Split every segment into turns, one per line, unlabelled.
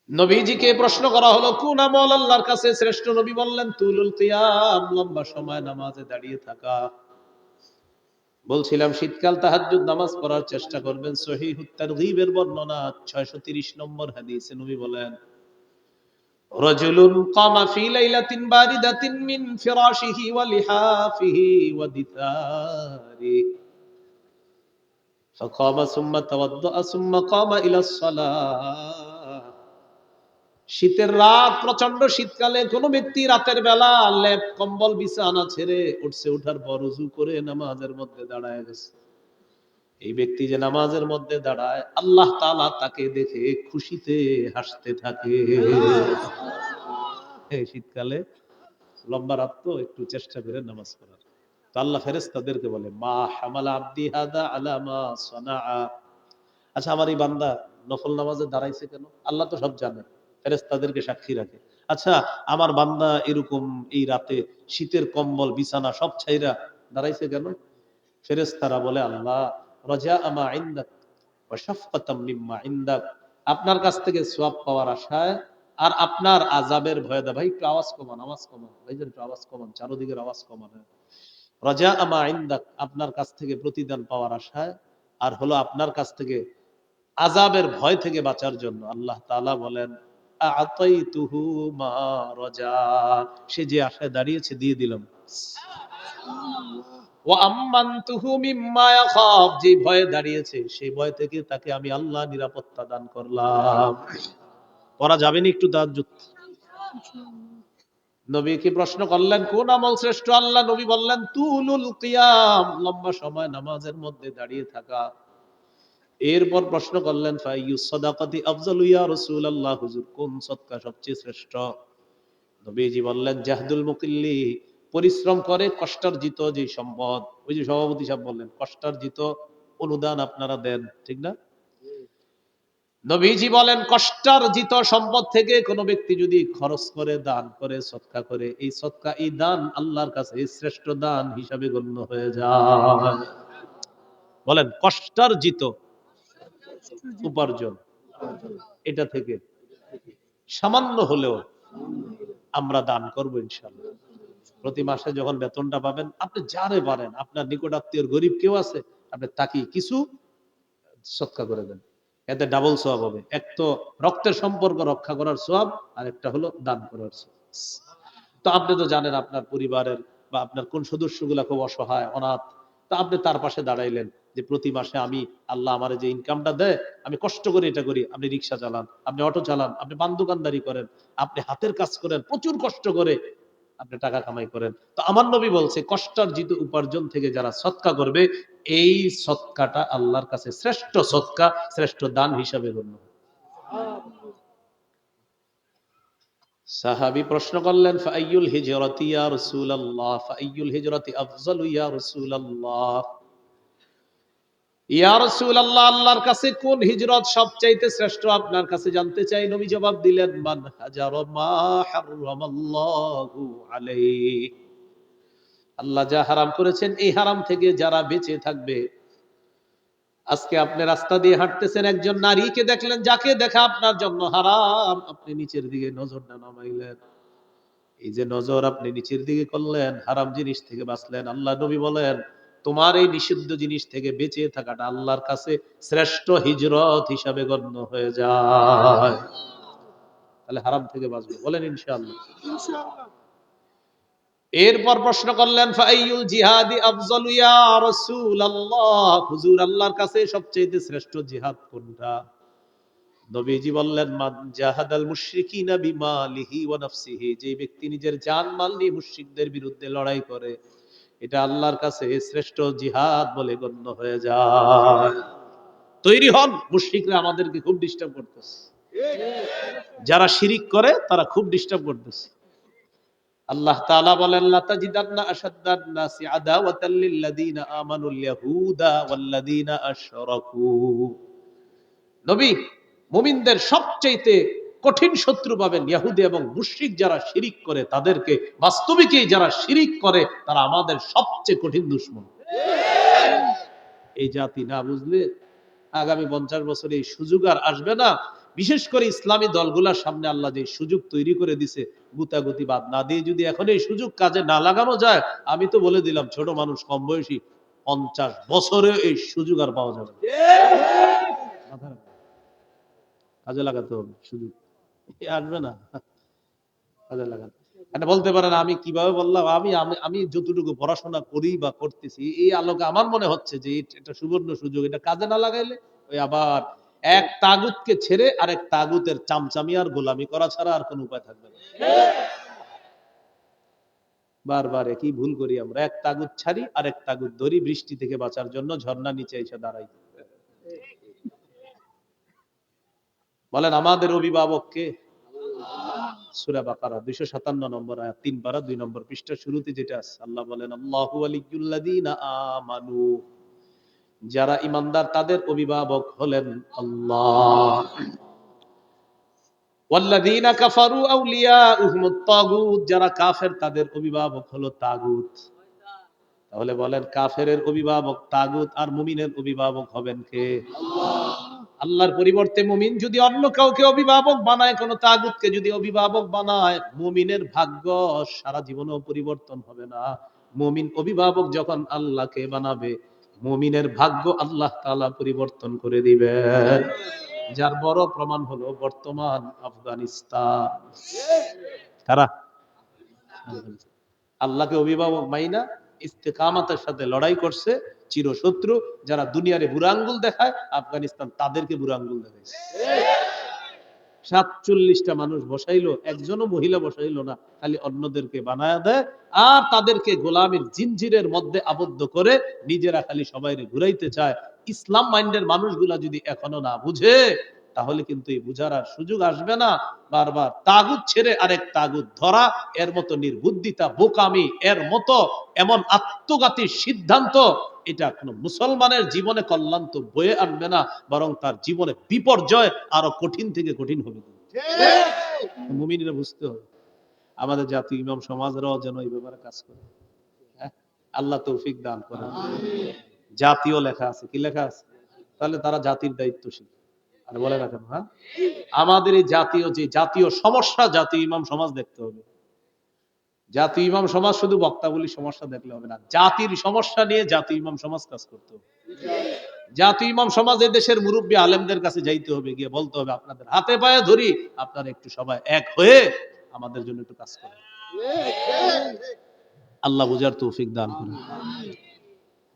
নবীজিকে প্রশ্ন করা হলো, কোন আমল আল্লাহর কাছে শ্রেষ্ঠ? নবী বললেন, তুলুল কিয়াম, লম্বা সময় নামাজে দাঁড়িয়ে থাকা। বলছিলাম শীতকাল তাহাজ্জুদ নামাজ পড়ার চেষ্টা করবেন। সহিহুত তারগীবের বর্ণনা 630 নম্বর হাদিসে নবী বলেন, রাজুলুন কামা ফি লাইলাতিন বারিদাতিন মিন ফিরাশিহি ওয়া লিহাফিহি ওয়া দিতারি ফাকামা সুম্মা তাওয়াদ্দা সুম্মা কামা ইলাস সালাহ। শীতের রাত, প্রচন্ড শীতকালে কোন ব্যক্তি রাতের বেলা লেপ কম্বল বিছানা ছেড়ে উঠছে, উঠার পর ওযু করে নামাজের মধ্যে দাঁড়ায় গেছে। এই ব্যক্তি যে নামাজের মধ্যে দাঁড়ায়, আল্লাহ তাআলা তাকে দেখে খুশিতে হাসতে থাকে। এই শীতকালে লম্বা রাত তো একটু চেষ্টা করে নামাজ পড়ার। তো আল্লাহ ফেরেশতাদেরকে বলে, মা হামালা আব্দি হাদা আলা মা সানাআ। আচ্ছা, আমার এই বান্দা নফল নামাজে দাঁড়াইছে কেন? আল্লাহ তো সব জানে, ফেরেশতাদেরকে সাক্ষী রাখে। আচ্ছা, আমার বান্দা এরকম এই রাতে শীতের কম্বল বিছানা সব ছাইরা দাঁড়াইছে কেন? ফেরেশতারা বলে, আল্লাহ রাজা আমা ইনদাক ওয়া শাফকাতাম মিম্মা ইনদাক। আপনার কাছ থেকে সওয়াব পাওয়ার আশায় আর আপনার আযাবের ভয়ে। দা ভাই একটু আওয়াজ কমান, আওয়াজ কমান ভাইজান, একটু আওয়াজ কমান, চারদিকের আওয়াজ কমান। রাজা আমা ইনদাক, আপনার কাছ থেকে প্রতিদান পাওয়ার আশায়, আর হলো আপনার কাছ থেকে আযাবের ভয় থেকে বাঁচার জন্য। আল্লাহ তাআলা বলেন, আ'তাইতুহু মা রাজা, সে যে আশায় দাঁড়িয়েছে দিয়ে দিলাম। ওয়া আম্মানতুহু মিম্মা ইয়াখাফ, যে ভয়ে দাঁড়িয়েছে সেই ভয় থেকে তাকে আমি আল্লাহ নিরাপত্তা দান করলাম। পড়া যাবে না একটু তাহাজ্জুদ? নবী কি প্রশ্ন করলেন, কোন আমল শ্রেষ্ঠ? আল্লাহ নবী বললেন, তুলুল কিয়াম, লম্বা সময় নামাজের মধ্যে দাঁড়িয়ে থাকা। এরপর প্রশ্ন করলেন, ফাইয়ুস সাদাকাতি আফজালু ইয়া রাসূলুল্লাহ, হুজুর কোন সদকা সবচেয়ে শ্রেষ্ঠ? নবীজি বললেন, জাহদুল মুকিল্লি, পরিশ্রম করে কষ্টার্জিত যে সম্পদ। ওই যে সভাপতি সাহেব বললেন, কষ্টার্জিত অনুদান আপনারা দেন, ঠিক না? নবীজি বলেন, কষ্টার্জিত সম্পদ থেকে কোন ব্যক্তি যদি খরচ করে, দান করে, সদকা করে, এই সদকা, এই দান আল্লাহর কাছে শ্রেষ্ঠ দান হিসাবে গণ্য হয়ে যায়। বলেন, কষ্টার্জিত উপার্জন, এটা থেকে সামান্য হলেও আমরা দান করব ইনশাআল্লাহ। প্রতি মাসে যখন বেতনটা পাবেন, আপনি যারে পারেন, আপনার নিকট আত্মীয় গরিব কেউ আছে, আপনি তাকে কিছু সদকা করে দেন, এতে ডাবল সওয়াব হবে। এক তো রক্তের সম্পর্ক রক্ষা করার সওয়াব, আর একটা হলো দান করার সওয়াব। তো আপনি তো জানেন আপনার পরিবারের বা আপনার কোন সদস্যগুলা খুব অসহায়, অনাথ, তো আপনি তার পাশে দাঁড়াইলেন যে প্রতি মাসে আমি, আল্লাহ আমার যে ইনকামটা দেয়, আমি কষ্ট করে এটা করি। আপনি রিক্সা চালান, আপনি অটো চালান, আপনি পান দোকানদারি করেন, আপনি হাতের কাজ করেন, প্রচুর কষ্ট করে আপনি টাকা কামাই করেন। তো আমার নবী বলছে, কষ্টার্জিত উপার্জন থেকে যারা সদকা করবে, এই সদকাটা আল্লাহর কাছে শ্রেষ্ঠ সদকা, শ্রেষ্ঠ দান হিসাবে গণ্য। সাহাবী প্রশ্ন করলেন, ফাআইয়ুল হিজরাতি ইয়া রাসূলুল্লাহ, ফাআইয়ুল হিজরাতি আফযালু ইয়া রাসূলুল্লাহ। ইয়া রাসূলুল্লাহ, আল্লাহর কাছে কোন হিজরত সবচাইতে শ্রেষ্ঠ আপনার কাছে জানতে চাই। নবী জবাব দিলেন, মান হাজারা মা হারামাল্লাহু আলাইহি, আল্লাহ যা হারাম করেছেন এই হারাম থেকে যারা বেঁচে থাকবে। আজকে আপনি রাস্তা দিয়ে হাঁটতেছেন, একজন নারীকে দেখলেন, যাকে দেখা আপনার জন্য হারাম, আপনি নিচের দিকে নজরটা নামাইলেন। এই যে নজর আপনি নিচের দিকে করলেন, হারাম জিনিস থেকে বাঁচলেন। আল্লাহ নবী বলেন, তোমার এই নিষিদ্ধ জিনিস থেকে বেঁচে থাকাটা আল্লাহর কাছে শ্রেষ্ঠ হিজরত হিসাবে গণ্য হয়ে যায়। তাহলে হারাম থেকে বাঁচবো, বলেন ইনশাআল্লাহ। এরপর প্রশ্ন করলেন, ফাআইয়ুল জিহাদি আফযালু ইয়া রাসূলুল্লাহ, হুজুর আল্লাহর কাছে সবচেয়ে শ্রেষ্ঠ জিহাদ কোনটা? নবীজি বললেন, মান জাহাদাল মুশরিকিনা বিমালিহি ওয়া নাফসিহি, যে ব্যক্তি নিজের জান মাল নিয়ে মুশরিকদের বিরুদ্ধে লড়াই করে, এটা আল্লাহর কাছে শ্রেষ্ঠ জিহাদ বলে গণ্য হয়ে যায়। তৈরি হন, মুশরিকরা আমাদেরকে খুব ডিস্টার্ব করতেছে, যারা শিরিক করে তারা খুব ডিস্টার্ব করতেছে। আল্লাহ তাআলা বলেন, লা তাজিদান্না আশাদ্দান নাসি আদাওয়াতাল লিল্লাযিনা আমানুল ইয়াহুদা ওয়াল্লাযিনা আশরাকু। নবী, মুমিনদের সবচাইতে কঠিন শত্রু পাবেন ইহুদি এবং মুশরিক, যারা শিরিক করে তাদেরকে। বাস্তবিকই যারা শিরিক করে তারা আমাদের সবচেয়ে কঠিন দুশমন। এই জাতি না বুঝলে আগামী 50 বছরে এই সুযোগ আর আসবে না বিশেষ করে ইসলামী দলগুলোর সামনে আল্লাহ যে সুযোগ তৈরি করে দিছে, গুতাগুতি বাদ না দিয়ে যদি এখন এই সুযোগ কাজে না লাগানো যায়, আমি তো বলে দিলাম ছোট মানুষ কম বয়সী 50 বছরে এই সুযোগ আর পাওয়া যাবে না। মাথায় রাখবেন, কাজে লাগাতে হবে, সুযোগ আসবে না, কাজে লাগাতে। এটা বলতে পারেন আমি কিভাবে বললাম, আমি আমি আমি যতটুকু পড়াশোনা করি বা করতেছি এই আলোকে আমার মনে হচ্ছে যে এটা সুবর্ণ সুযোগ, এটা কাজে না লাগাইলে ওই আবার এক তাগুতকে ছেড়ে আরেক তাগুতের চামচামি আর গোলামি করা ছাড়া আর কোন উপায় থাকবে না। বারবার একই ভুল করি আমরা, এক তাগুত ছাড়ি আরেক তাগুত ধরি বৃষ্টি থেকে বাঁচার জন্য, ঝর্ণা নিচে এসে দাঁড়াই। বলেন আমাদের অভিভাবককে? সূরা বাকারা 257 নম্বর আয়াত, 3 পারা 2 নম্বর পৃষ্ঠার শুরুতে যেটা আছে, আল্লাহ বলেন আল্লাহু ওয়ালিয়্যুল্লাযীনা আমানু, যারা ঈমানদার তাদের অভিভাবক হলেন আল্লাহ। ওয়াল্লাযীনা কাফারু আউলিয়াউহুমুত তাগুত, যারা কাফের তাদের অভিভাবক হলো তাগুত। তাহলে বলেন কাফেরের অভিভাবক তাগুত আর মুমিনের অভিভাবক হবেন কে? আল্লাহর পরিবর্তে মুমিন যদি অন্য কাউকে অভিভাবক বানায়, কোন তাগুতকে যদি অভিভাবক বানায়, মুমিনের ভাগ্য সারা জীবনেও পরিবর্তন হবে না। মুমিন অভিভাবক যখন আল্লাহকে বানাবে, মুমিনের ভাগ্য আল্লাহ তাআলা পরিবর্তন করে দিবেন। যার বড় প্রমাণ হলো বর্তমান আফগানিস্তান। কারা আল্লাহকে অভিভাবক মাইনা ইস্তেকামাতের সাথে লড়াই করছে, চিরশত্রু যারা দুনিয়ারে বুড়া আঙ্গুল দেখায়, আফগানিস্তান তাদেরকে বুড়া আঙ্গুল দেখাইছে। 47টা মানুষ বসাইলো, একজনও মহিলা বসাইলো না, খালি অন্যদেরকে বানায়া দেয় আর তাদেরকে গোলামীর জিনজিরের মধ্যে আবদ্ধ করে নিজেরা খালি সবাইরে ঘুরাইতে চায়। ইসলাম মাইন্ডের মানুষগুলা যদি এখনো না বুঝে, তাহলে কিন্তু এই বুঝার আর সুযোগ আসবে না। বারবার তাগুত ছেড়ে আরেক তাগুত ধরা, এর মতো নির্বুদ্ধিতা, বোকামি, এর মতো এমন আত্মঘাতী সিদ্ধান্ত, এটা কোনো মুসলমানের জীবনে কল্যাণ তো বয়ে আনবে না, বরং তার জীবনে বিপর্যয় আরো কঠিন থেকে কঠিন হবে। মুমিনরা বুঝতে হবে। আমাদের জাতীয় ইমাম সমাজরাও যেন এই ব্যাপারে কাজ করে। হ্যাঁ, আল্লাহ তৌফিক দান করেন। জাতীয় লেখা আছে, কি লেখা আছে? তাহলে তারা জাতির দায়িত্বশীল। আর বলে রাখেন, হ্যাঁ, আমাদের এই জাতীয় যে জাতীয় সমস্যা, জাতীয় ইমাম সমাজ দেখতে হবে। জাতীয় ইমাম সমাজ শুধু বক্তাবলী সমস্যা দেখলে হবে না, জাতির সমস্যা নিয়ে জাতীয় ইমাম সমাজ কাজ করতে হবে। জাতীয় ইমাম সমাজ দেশের মুরব্বী আলেমদের কাছে যাইতে হবে, গিয়ে বলতে হবে আপনাদের হাতে পায়ে ধরি, আপনারা একটু সবাই এক হয়ে আমাদের জন্য একটু কাজ করেন। আল্লাহ বুঝার তৌফিক দান করেন।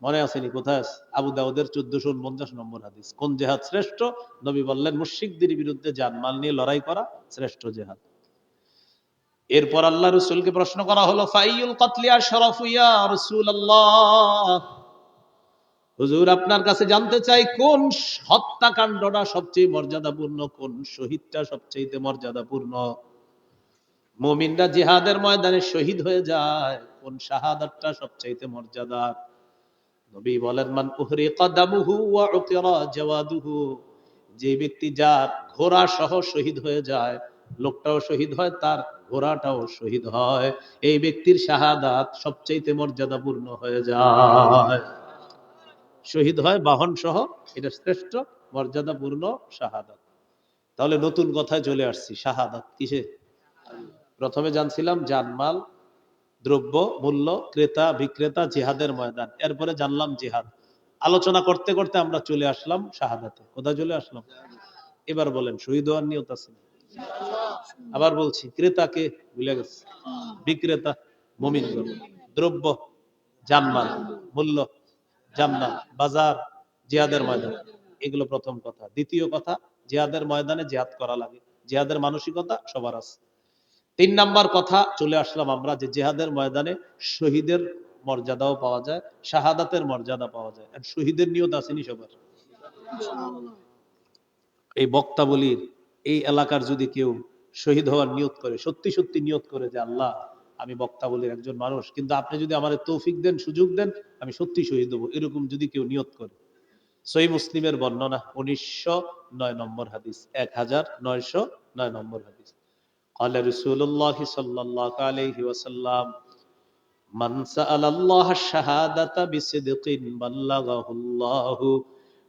মনে আসেনি কোথায়? আবু দাউদের 1449 নম্বর হাদিস, কোন জিহাদ শ্রেষ্ঠ? নবী বললেন মুশরিকদের বিরুদ্ধে জানমাল নিয়ে লড়াই করা শ্রেষ্ঠ জিহাদ। এরপর আল্লাহ রাসূলকে প্রশ্ন করা হলো ফাইয়ুল কাতলি আশরাফু ইয়া রাসূলুল্লাহ, হুজুর আপনার কাছে জানতে চাই কোন হত্যাকাণ্ডটা সবচেয়ে মর্যাদাপূর্ণ, কোন শহীদটা সবচেয়ে মর্যাদাপূর্ণ? মুমিনরা জিহাদের ময়দানে শহীদ হয়ে যায়, কোন শাহাদাতটা সবচেয়ে মর্যাদার? নবী বলেন মান উহরিকা দামুহু ওয়া উকিরা জাওয়াদুহু, যে ব্যক্তি যার ঘোড়া সহ শহীদ হয়ে যায়, লোকটাও শহীদ হয়, তার ঘোড়াটাও শহীদ হয়, এই ব্যক্তির শাহাদাত সবচেয়ে মর্যাদাপূর্ণ হয়ে যায়। শহীদ হয় বাহন সহ, এটা শ্রেষ্ঠ মর্যাদাপূর্ণ শাহাদাত। তাহলে নতুন কথায় চলে আসছি, শাহাদাত কিসে? প্রথমে জানছিলাম জানমাল, দ্রব্য মূল্য, ক্রেতা বিক্রেতা, জিহাদের ময়দান, এরপরে জানলাম জিহাদ। আলোচনা করতে করতে আমরা চলে আসলাম শাহাদাতে। কোথায় চলে আসলাম? এবার বলেন শহীদ হওয়ার নিয়ত আছে? আবার বলছি, ক্রেতাকে ভুলে গেছে, বিক্রেতা মুমিনগণ, দ্রব্য জানমাল, মূল্য জান্নাত, বাজার জিহাদের ময়দান, এগুলো প্রথম কথা। দ্বিতীয় কথা, জিহাদের ময়দানে জিহাদ করা লাগে, জিহাদের মানসিকতা সবার আছে। 3 নাম্বার কথা চলে আসলাম আমরা যে জিহাদের ময়দানে শহীদের মর্যাদাও পাওয়া যায়, শাহাদাতের মর্যাদা পাওয়া যায়। আর শহীদের নিয়ত আসেনি সবার? এই বক্তাবলীর এই এলাকার যদি কেউ শহীদ হওয়ার নিয়ত করে, সত্যি সত্যি নিয়ত করে যে আল্লাহ আমি বক্তাবলীর একজন মানুষ, কিন্তু আপনি যদি আমার তৌফিক দেন, সুযোগ দেন, আমি সত্যি শহীদ হবো, এরকম যদি কেউ নিয়ত করে, সহিহ মুসলিমের বর্ণনা 1909 নম্বর হাদিস, 1909 নম্বর হাদিস, قال رسول الله صلى الله عليه وسلم من سأل الله الشهادة بصدق بلغه الله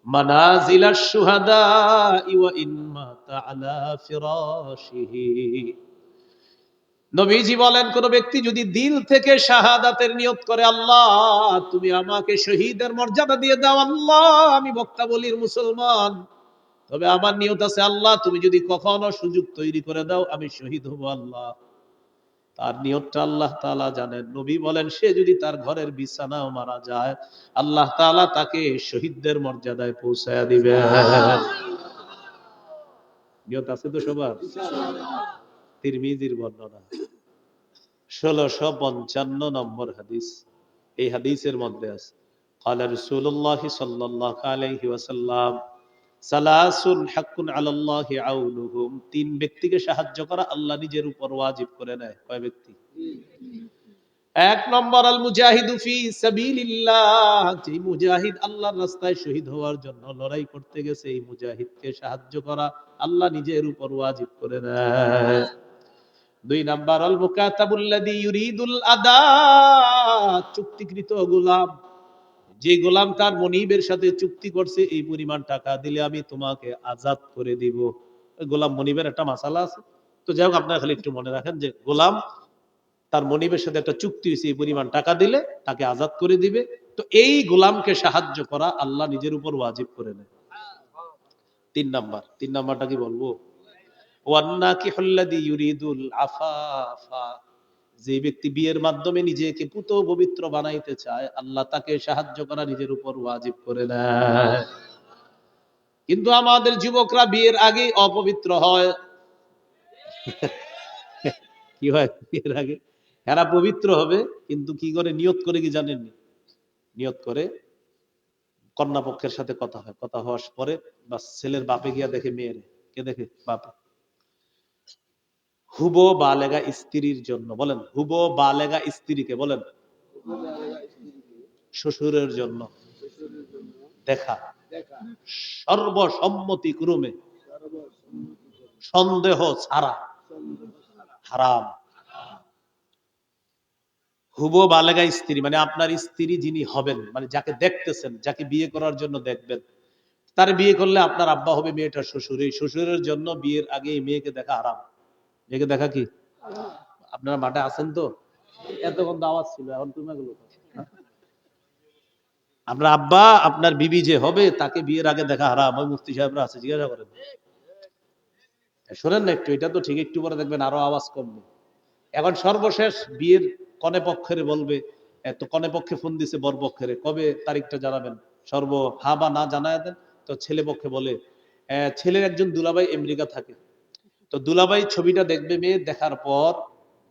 মানাজিলাশ শুহাদাই ওয়া ইন মাতা আলা ফিরাশিহি। নবীজি বলেন, কোন ব্যক্তি যদি দিল থেকে শাহাদাতের নিয়ত করে, আল্লাহ তুমি আমাকে শহীদের মর্যাদা দিয়ে দাও, আল্লাহ আমি বক্তা বলির মুসলমান, তবে আমার নিয়ত আছে আল্লাহ তুমি যদি কখনো সুযোগ তৈরি করে দাও আমি শহীদ হব, আল্লাহ তার নিয়তটা আল্লাহ তাআলা জানেন। নবী বলেন, সে যদি তার ঘরের বিছানাও মারা যায়, আল্লাহ তাআলা তাকে শহীদদের মর্যাদায় পৌঁছায়া দিবেন। নিয়ত আছে তো সবার? তিরমিজির বর্ণনা 1655 নম্বর হাদিস। এই হাদিসের মধ্যে আছে, ক্বালা রাসূলুল্লাহ সাল্লাল্লাহু আলাইহি ওয়াসাল্লাম, সালাসুন হাক্কুন আলাল্লাহি আউনুহুম, তিন ব্যক্তিকে সাহায্য করা আল্লাহ নিজের উপর ওয়াজিব করে নেয়। কয় ব্যক্তি? এক নম্বর, আল মুজাহিদু ফি সাবিলিল্লাহ, যে মুজাহিদ আল্লাহর রাস্তায় শহীদ হওয়ার জন্য লড়াই করতে গেছে, এই মুজাহিদকে সাহায্য করা আল্লাহ নিজের উপর ওয়াজিব করে নেয়। দুই নাম্বার, আল মুকাতাবুল্লাযী ইউরিদুল আদা, চুক্তিকৃত গোলাম, যে গোলাম তার মনিবের সাথে চুক্তি করছে, এই পরিমাণ টাকা দিলে আমি তোমাকে আজাদ করে দিব। গোলাম মনিবের একটা মাসালা আছে, তো যাই হোক আপনারা খালি একটু মনে রাখেন যে গোলাম তার মনিবের সাথে একটা চুক্তি হয়েছে, এই পরিমাণ টাকা দিলে তাকে আজাদ করে দিবে। তো এই গোলামকে সাহায্য করা আল্লাহ নিজের উপর ওয়াজিব করে নেয়। তিন নাম্বারটা কি বলবো? ওয়ান্নাকিহুল্লাযী ইউরিদুল আফাফা, যে ব্যক্তি বিয়ের মাধ্যমে নিজেকে পুত পবিত্র বানাইতে চায়, আল্লাহ তাকে সাহায্য করা নিজের উপর ওয়াজিব করে নেয়। কিন্তু আমাদের যুবকরা বিয়ের আগে অপবিত্র হয়। কি হয় বিয়ের আগে? এরা পবিত্র হবে, কিন্তু কি করে? নিয়ত করে, কি জানেননি? নিয়ত করে কন্যা পক্ষের সাথে কথা হয়, কথা হওয়ার পরে বা ছেলের বাপে গিয়া দেখে মেয়ের, কে দেখে? বাপে। হুবো বালেগা স্ত্রীর জন্য, বলেন হুবো বালেগা স্ত্রীকে, বলেন শ্বশুরের জন্য দেখা সর্বসম্মতিক্রমে সন্দেহ ছাড়া হারাম। হুবো বালেগা স্ত্রী মানে আপনার স্ত্রী যিনি হবেন, মানে যাকে দেখতেছেন, যাকে বিয়ে করার জন্য দেখবেন, তার বিয়ে করলে আপনার আব্বা হবে মেয়েটার শ্বশুর। এই শ্বশুরের জন্য বিয়ের আগে এই মেয়েকে দেখা হারাম। মেয়েকে দেখা কি? আপনারা মাঠে আছেন তো? এতক্ষণ আওয়াজ ছিল, এখন তুমি গুলো আপনার আব্বা আপনার বিবি যে হবে তাকে বিয়ের আগে দেখা হারাম। ওই মুফতি সাহেবরা আছে, জিজ্ঞাসা করেন। শোনেন না একটু, এটা তো ঠিক, একটু পরে দেখবেন আরো আওয়াজ কমবে। এখন সর্বশেষ বিয়ের কনে পক্ষের বলবে, তো কনে পক্ষে ফোন দিছে বর পক্ষের, কবে তারিখটা জানাবেন, সর্ব হা বা না জানায় দেন। তো ছেলে পক্ষে বলে, ছেলের একজন দুলাভাই আমেরিকা থাকে, তো দুলাভাই ছবিটা দেখবে, মেয়ে দেখার পর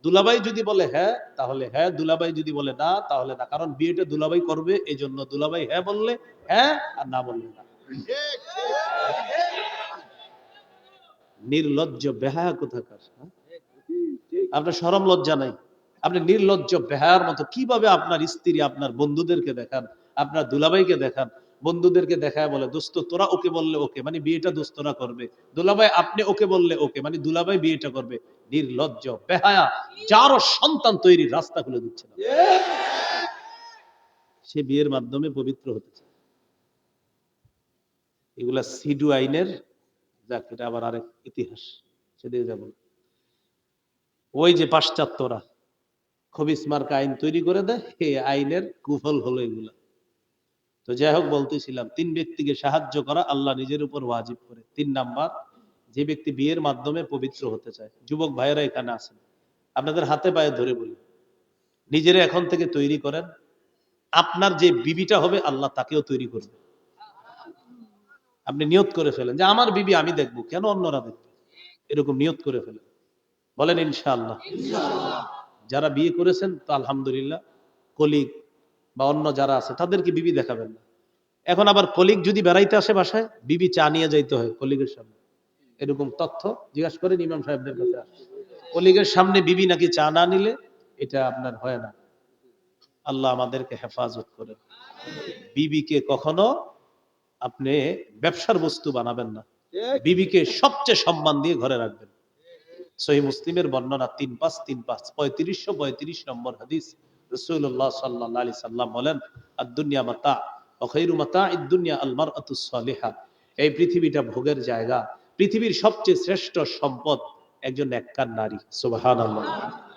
দুলাভাই যদি বলে হ্যাঁ তাহলে হ্যাঁ, দুলাভাই যদি বলে না তাহলে না, কারণ বিয়েটা দুলাভাই করবে, এই জন্য দুলাভাই হ্যাঁ বললে হ্যাঁ আর না বললে না। নির্লজ্জ বেহায়া কোথাকার, আপনার শরম লজ্জা নাই? আপনি নির্লজ্জ বেহায়ার মতো কিভাবে আপনার স্ত্রী আপনার বন্ধুদেরকে দেখান, আপনার দুলাভাইকে দেখান, বন্ধুদেরকে দেখায় বলে দোস্ত তোরা ওকে বললে ওকে, মানে বিয়েটা দোস্তরা করবে, দুলাভাই আপনি ওকে বললে ওকে, মানে দুলাভাই বিয়েটা করবে। নির্লজ্জ বেহায়া, যারও সন্তান তৈরির রাস্তা খুলে দিচ্ছে না, সে বিয়ের মাধ্যমে পবিত্র হতে চায়। এগুলা সিডু আইনের, যাক এটা আবার আরেক ইতিহাস, সেদিকে যাব। ওই যে পাশ্চাত্যরা খবিস মার্কা আইন তৈরি করে দেয়, এই আইনের কুফল হলো এগুলা। তো যাই হোক, বলতেছিলাম তিন ব্যক্তিকে সাহায্য করা আল্লাহ নিজের উপর ওয়াজিব করে। তিন নাম্বার, যে ব্যক্তি বিয়ের মাধ্যমে পবিত্র হতে চায়। যুবক ভাইয়েরা এখানে আছেন, আপনাদের হাতে পায়ে ধরে বলি, নিজেরা এখন থেকে তৈরি করেন, আপনার যে বিবিটা হবে আল্লাহ তাকেও তৈরি করবে। আপনি নিয়ত করে ফেলেন যে আমার বিবি আমি দেখবো, কেন অন্যরা দেখবে, এরকম নিয়ত করে ফেলেন, বলেন ইনশাআল্লাহ। যারা বিয়ে করেছেন তো আলহামদুলিল্লাহ, কলিগ বা অন্য যারা আছে তাদেরকে বিবি দেখাবেন না। এখন আবার কলিগ যদি বেড়াইতে আসে বাসায়, বিবি চা নিয়ে যাইতে হয় কলিগের সামনে, এরকম তথ্য জিজ্ঞাসা করেন ইমাম সাহেবদের কাছে। কলিগের সামনে বিবি নাকি চা না নিলে এটা আপনার হয় না। আল্লাহ আমাদেরকে হেফাজত করেন। বিবিকে কখনো আপনি ব্যবসার বস্তু বানাবেন না, বিবিকে সবচেয়ে সম্মান দিয়ে ঘরে রাখবেন। সহিহ মুসলিমের বর্ণনা 3535 নম্বর হাদিস, রাসূলুল্লাহ সাল্লাল্লাহু আলাইহি সাল্লাম বলেন, আদ-দুনিয়া মাতা খায়রু মাতাঈদ দুনিয়া আল মারআতুস সালিহা, এই পৃথিবীটা ভোগের জায়গা, পৃথিবীর সবচেয়ে শ্রেষ্ঠ সম্পদ একজন নেককার নারী। সুবহানাল্লাহ।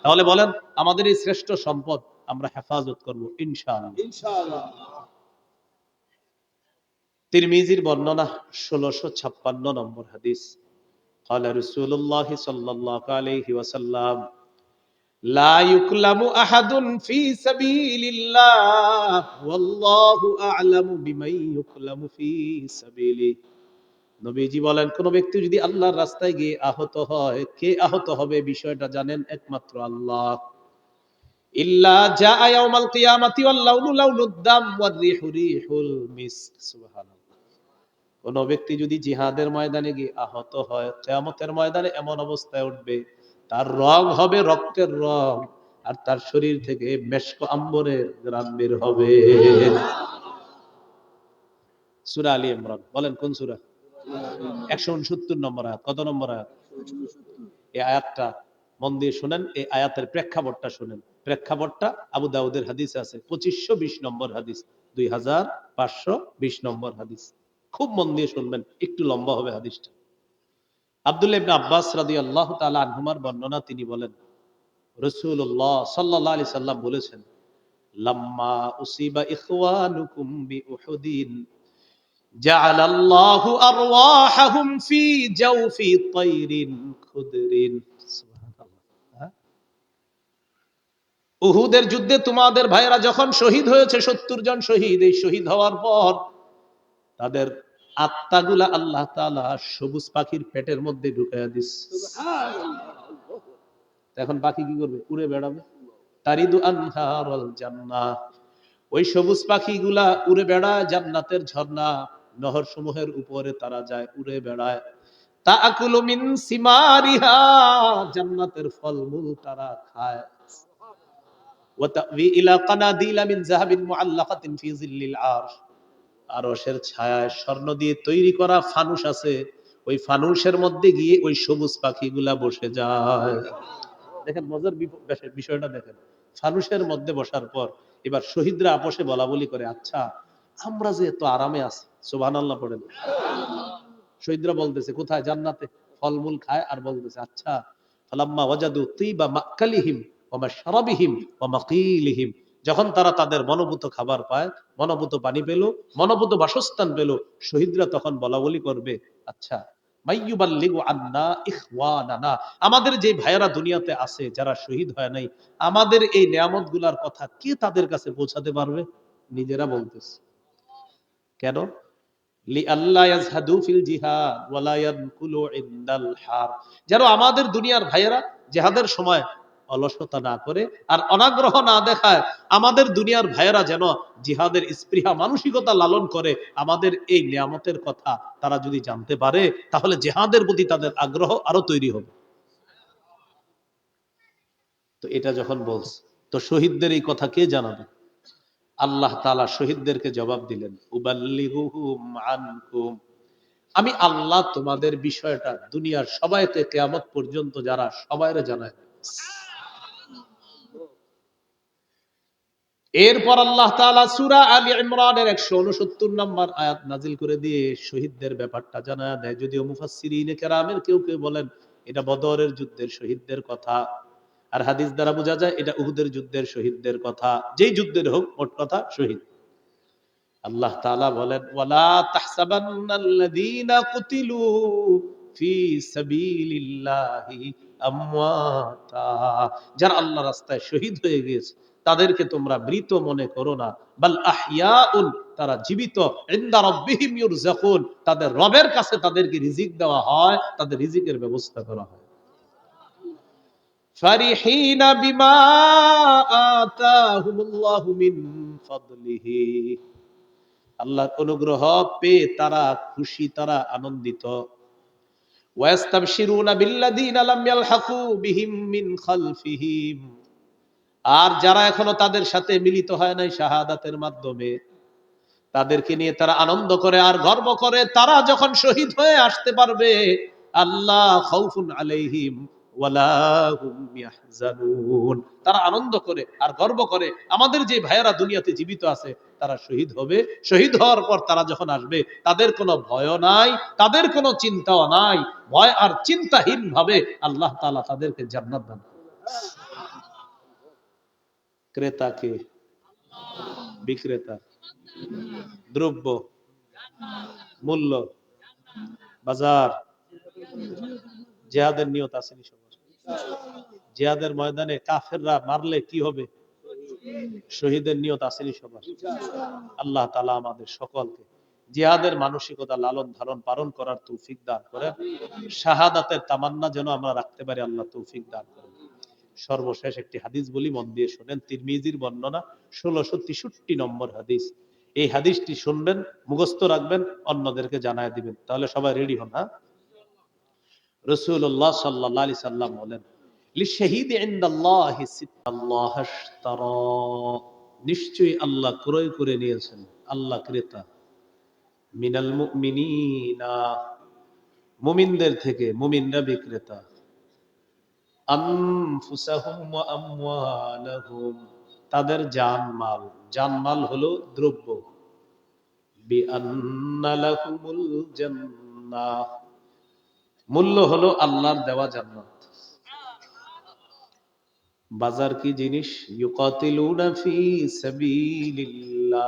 তাহলে বলেন আমাদের এই শ্রেষ্ঠ সম্পদ আমরা হেফাজত করব ইনশাআল্লাহ। তিরমিজির বর্ণনা 1656 নম্বর হাদিস। قال رسول الله صلى الله عليه وسلم لا يكلم أحد في سبيل الله والله أعلم بمن يكلم في سبيله। নবীজি বলেন কোন ব্যক্তি যদি আল্লাহর রাস্তায় গিয়ে আহত হয়, কে আহত হবে বিষয়টা জানেন একমাত্র আল্লাহ। ইল্লা জাআ ইয়াউমাল কিয়ামাতি ওয়াল লাউনু লাউনুদ দাম ওয়ার রিহু রিহুল মিস্ক। সুবহানাল্লাহ। কোন ব্যক্তি যদি জিহাদের ময়দানে গিয়ে আহত হয়, কিয়ামতের ময়দানে এমন অবস্থায় উঠবে তার রং হবে রক্তের রং, আর তার শরীর থেকে মেশক আম্বরের ঘ্রাণ বের হবে। সূরা আলী ইমরান, বলেন কোন সূরা? 169 নম্বর আয়াত। কত নম্বর আয়াত? এই আয়াতটা মন দিয়ে শুনেন, এই আয়াতের প্রেক্ষাপটটা শুনেন। প্রেক্ষাপটটা আবু দাউদের হাদিসে আছে, 2520 নম্বর হাদিস, 2520 নম্বর হাদিস। খুব মন দিয়ে শুনবেন, একটু লম্বা হবে হাদিসটা। আব্দুল্লাহ ইবনে আব্বাস রাদিয়াল্লাহু তাআলা আনহুমার বর্ণনা, তিনি বলেন রাসূলুল্লাহ সাল্লাল্লাহু আলাইহি সাল্লাম বলেছেন, লাম্মা উসিবা ইখওয়ানুকুম বিউহুদিন জাআলাল্লাহু আরওয়াহাহুম ফি জাওফি তায়রিন খুদরিন। সুবহানাল্লাহ। উহুদের যুদ্ধে তোমাদের ভাইরা যখন শহীদ হয়েছে, 70 জন শহীদ, এই শহীদ হওয়ার পর তাদের আত্মাগুলা আল্লাহ তাআলা সবুজ পাখির পেটের মধ্যে ঢুকাইয়া দিচ্ছে। এখন পাখি কি করবে? উড়ে বেড়াবে। তারিদু আনহারুল জান্নাহ, ওই সবুজ পাখিগুলা উড়ে বেড়ায় জান্নাতের ঝর্ণা নহর সমূহের উপরে, তারা যায় উড়ে বেড়ায়। তাআকুলু মিন সিমারিহা, জান্নাতের ফলমূল তারা খায়। ওয়া তা'বি ইলা কানাদিলা মিন যাহাবিন মুআল্লাকাতিন ফি জিল্লিল আরশ, আরশের ছায়ায় স্বর্ণ দিয়ে তৈরি করা ফানুস আছে, ওই ফানুসের মধ্যে গিয়ে ওই সবুজ পাখিগুলা বসে যায়। দেখেন মজার বিষয়টা দেখেন। ফানুসের মধ্যে বসার পর এবার শহীদরা আপোষে বলা বলি করে, আচ্ছা আমরা যে এত আরামে আছি, সুবহানাল্লাহ পড়েন। শহীদরা বলতেছে কোথায়? জান্নাতে ফলমূল খায়, আর বলতেছে আচ্ছা ফালাম্মা ওয়াজাদু তিবা মাকালিহিম ওয়া মাশরাবিহিম ওয়া মাকিলিহিম, যখন তারা তাদের মনোভূত খাবার পায়, মনোভূত পানি পেল, মনোভূত বাসস্থান পেল, শহীদরা তখন বলা বলি করবে, আচ্ছা মাইয়ুবাল্লিগু আন্না ইখওয়ানানা, আমাদের যে ভাইয়েরা দুনিয়াতে আছে যারা শহীদ হয় নাই, আমাদের এই নিয়ামতগুলোর কথা কে তাদের কাছে পৌঁছাতে পারবে? নিজেরা বলতেছে। কেন? লিআল্লা ইয়াজহাদু ফিল জিহাদ ওয়ালা ইয়ানকুলু ইনদাল হার, যেন আমাদের দুনিয়ার ভাইয়েরা জিহাদের সময় অলসতা না করে আর অনাগ্রহ না দেখায়, আমাদের দুনিয়ার ভাইয়েরা যেন জিহাদের স্পৃহা মানসিকতা লালন করে। আমাদের এই নিয়ামতের কথা তারা যদি জানতে পারে, তাহলে জিহাদের প্রতি তাদের আগ্রহ আরো তৈরি হবে। তো এটা যখন বলছে, তো শহীদদের এই কথা কে জানাবে? আল্লাহ তাআলা শহীদদেরকে জবাব দিলেন, উবাল্লিগুহুম আনকুম, আমি আল্লাহ তোমাদের বিষয়টা দুনিয়ার সবাইকে কিয়ামত পর্যন্ত যারা সবাইরে জানায়। এরপর আল্লাহ তাআলা সূরা আলী ইমরানের 169 নম্বর আয়াত নাজিল করে দিয়ে শহীদদের ব্যাপারটা জানায় দেয়। যদিও মুফাসসিরিনে কেরামের কেউ কেউ বলেন এটা বদরের যুদ্ধের শহীদদের কথা, আর হাদিস দ্বারা বোঝা যায় এটা উহুদের যুদ্ধের শহীদদের কথা। যেই যুদ্ধের হোক, মোট কথা শহীদ। আল্লাহ তাআলা বলেন, ওয়ালা তাহসাবান্নাল্লাযীনা কুতিলু ফি সাবিলিল্লাহি আমওয়াতা, যারা আল্লাহর রাস্তায় শহীদ হয়ে গিয়েছে তাদেরকে তোমরা মৃত মনে করো না, বাল আহইয়াউন, তারা জীবিত, ইনদা রাব্বিহিম ইউরযাকুন, তাদের রবের কাছে তাদেরকে রিজিক দেওয়া হয়, তাদের রিজিকের ব্যবস্থা করা হয়। ফারিহিনা বিমা আতাহুমুল্লাহু মিন ফাদলিহি, আল্লাহর অনুগ্রহ পেয়ে তারা খুশি, তারা আনন্দিত। ওয়াস্তাবশিরুনা বিল্লাযীনা লাম ইয়ালহাকু বিহিম মিন খালফিহিম, আর যারা এখনো তাদের সাথে মিলিত হয় নাই শাহাদাতের মাধ্যমে, তাদেরকে নিয়ে তারা আনন্দ করে আর গর্ব করে, তারা যখন শহীদ হয়ে আসতে পারবে, আল্লাহ খাউফুন আলাইহিম ওয়ালা হুম ইয়াহজানুন। তারা আনন্দ করে আর গর্ব করে আমাদের যে ভাইয়েরা দুনিয়াতে জীবিত আছে তারা শহীদ হবে, শহীদ হওয়ার পর তারা যখন আসবে তাদের কোনো ভয় নাই, তাদের কোনো চিন্তাও নাই। ভয় আর চিন্তাহীন ভাবে আল্লাহ তাআলা তাদেরকে জান্নাত দান করবেন। ক্রেতা কে? বিক্রেতা। দ্রব্য, মূল্য, বাজার। জিহাদের নিয়ত আসেনি সবার? জিহাদের ময়দানে কাফেররা মারলে কি হবে? শহীদের নিয়ত আসেনি সবার? আল্লাহ তাআলা আমাদের সকলকে জিহাদের মানসিকতা লালন ধারণ পালন করার তৌফিক দান করেন। শাহাদাতের তামান্না যেন আমরা রাখতে পারি, আল্লাহ তৌফিক দান করেন। সর্বশেষ একটি হাদিস বলি, মন দিয়ে শোনেন। তিরমিজির বর্ণনা 1663 নম্বর হাদিস। এই হাদিসটি শুনবেন, মুখস্থ রাখবেন, অন্যদেরকে জানায় দিবেন। তাহলে সবাই রেডি হন। হ্যাঁ, রাসূলুল্লাহ সাল্লাল্লাহু আলাইহি সাল্লাম বলেন, লিশাহিদ ইনদাল্লাহি সিত্তাল্লাহ আশতারা, নিশ্চয়ই আল্লাহ ক্রয় করে নিয়েছেন, আল্লাহ ক্রেতা, মিনাল মুমিনিনা, মুমিনদের থেকে, মুমিনরা বিক্রেতা, আনফুসাহুম ওয়া আমওয়ালাহুম, তাদের জানমাল, জানমাল হলো দ্রব্য, বিআন্না লাহুমুল জান্নাহ, মূল্য হলো আল্লাহর দেওয়া জান্নাত। বাজার কি জিনিস? ইউকাতিলুনা ফি সাবিলিল্লাহ,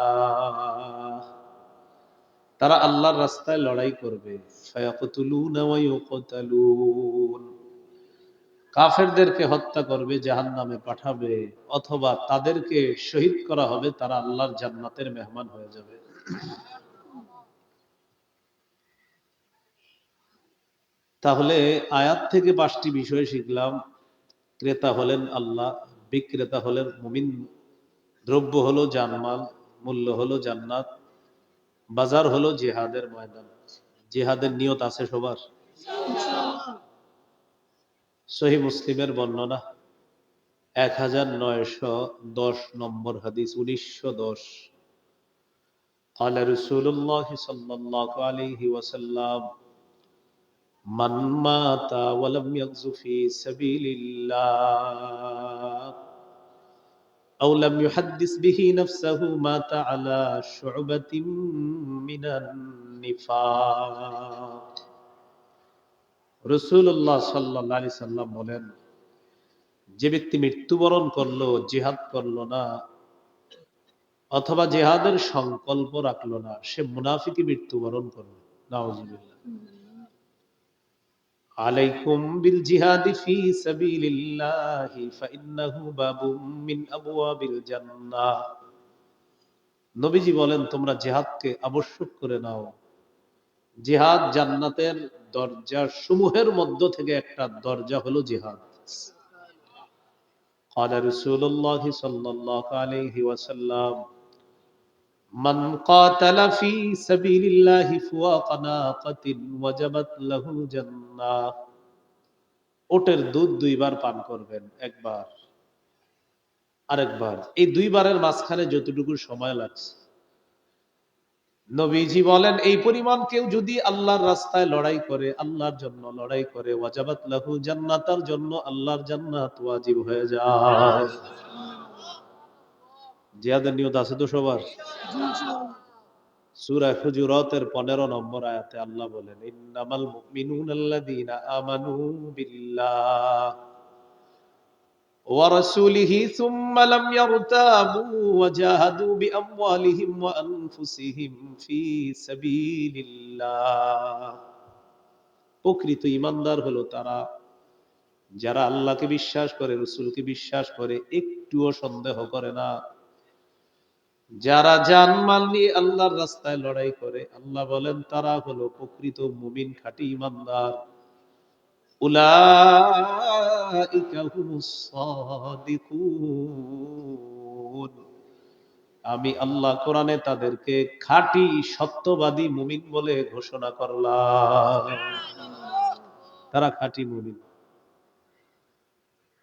তারা আল্লাহর রাস্তায় লড়াই করবে। ফায়াকতুলুনা ওয়া ইউকতালুন, কাফেরদেরকে হত্যা করবে, জাহান্নামে পাঠাবে, অথবা তাদেরকে শহীদ করা হবে, তারা আল্লাহর জান্নাতের মেহমান হয়ে যাবে। তাহলে আয়াত থেকে 5টি বিষয় শিখলাম। ক্রেতা হলেন আল্লাহ, বিক্রেতা হলেন মুমিন, দ্রব্য হলো জানমাল, মূল্য হলো জান্নাত, বাজার হলো জিহাদের ময়দান। জিহাদের নিয়ত আছে সবার? সহিহ মুসলিমের বর্ণনা 1910 নম্বর হাদিস, 1910। قال رسول الله صلى الله عليه وسلم من مات ولم يغز في سبيل الله أو لم يحدث به نفسه مات على شعبة من النفاق। রাসূলুল্লাহ সাল্লাল্লাহু আলাইহি সাল্লাম বলেন, যে ব্যক্তি মৃত্যুবরণ করলো, জিহাদ করলো না, অথবা জিহাদের সংকল্প রাখলো না, সে মুনাফিকি মৃত্যুবরণ করলো। নাউজুবিল্লাহ। আলাইকুম বিল জিহাদি ফি সাবিলিল্লাহি ফাইন্নাহু বাবুম মিন আবওয়াবিল জান্নাহ। নবীজি বলেন, তোমরা জিহাদকে আবশ্যক করে নাও। জিহাদ জান্নাতের দরজা সমূহের মধ্য থেকে একটা দরজা হলো জিহাদ। قال رسول الله صلى الله عليه وسلم من قاتل في سبيل الله فوق ناقة وجبت له الجنة। ওটের দুধ 2 বার পান করবেন, একবার আরেকবার, এই 2 বারের মাঝখানে যতটুকু সময় লাগছে, নবীজি বলেন এই পরিমাণ কেউ যদি আল্লাহর রাস্তায় লড়াই করে, আল্লাহর জন্য লড়াই করে, ওয়াজাবাত লাহু জান্নাত, তার জন্য আল্লাহর জান্নাত ওয়াজিব হয়ে যায়। জিহাদের নিয়ত আছে তো সবার? সূরা হুজুরাতের 15 নম্বর আয়াতে আল্লাহ বলেন, ইন্নামাল মুমিনুনাল্লাযীনা আমানু বিল্লাহ ওয়া রাসূলিহি সুম্মা লাম ইয়ারতাবু ওয়া জাহাদু বিআমওয়ালিহিম ওয়া আনফুসিহিম ফি সাবিলিল্লাহ। প্রকৃত ঈমানদার হলো তারা যারা আল্লাহকে বিশ্বাস করে, রাসূলকে বিশ্বাস করে, একটুও সন্দেহ করে না, যারা জানমাল নিয়ে আল্লাহর রাস্তায় লড়াই করে। আল্লাহ বলেন তারা হলো প্রকৃত মুমিন, খাঁটি ঈমানদার। উলাইকা হুমুস সাদিকুন, আমি আল্লাহ কোরআনে তাদেরকে খাঁটি সত্যবাদী মুমিন বলে ঘোষণা করলাম। তারা খাঁটি মুমিন।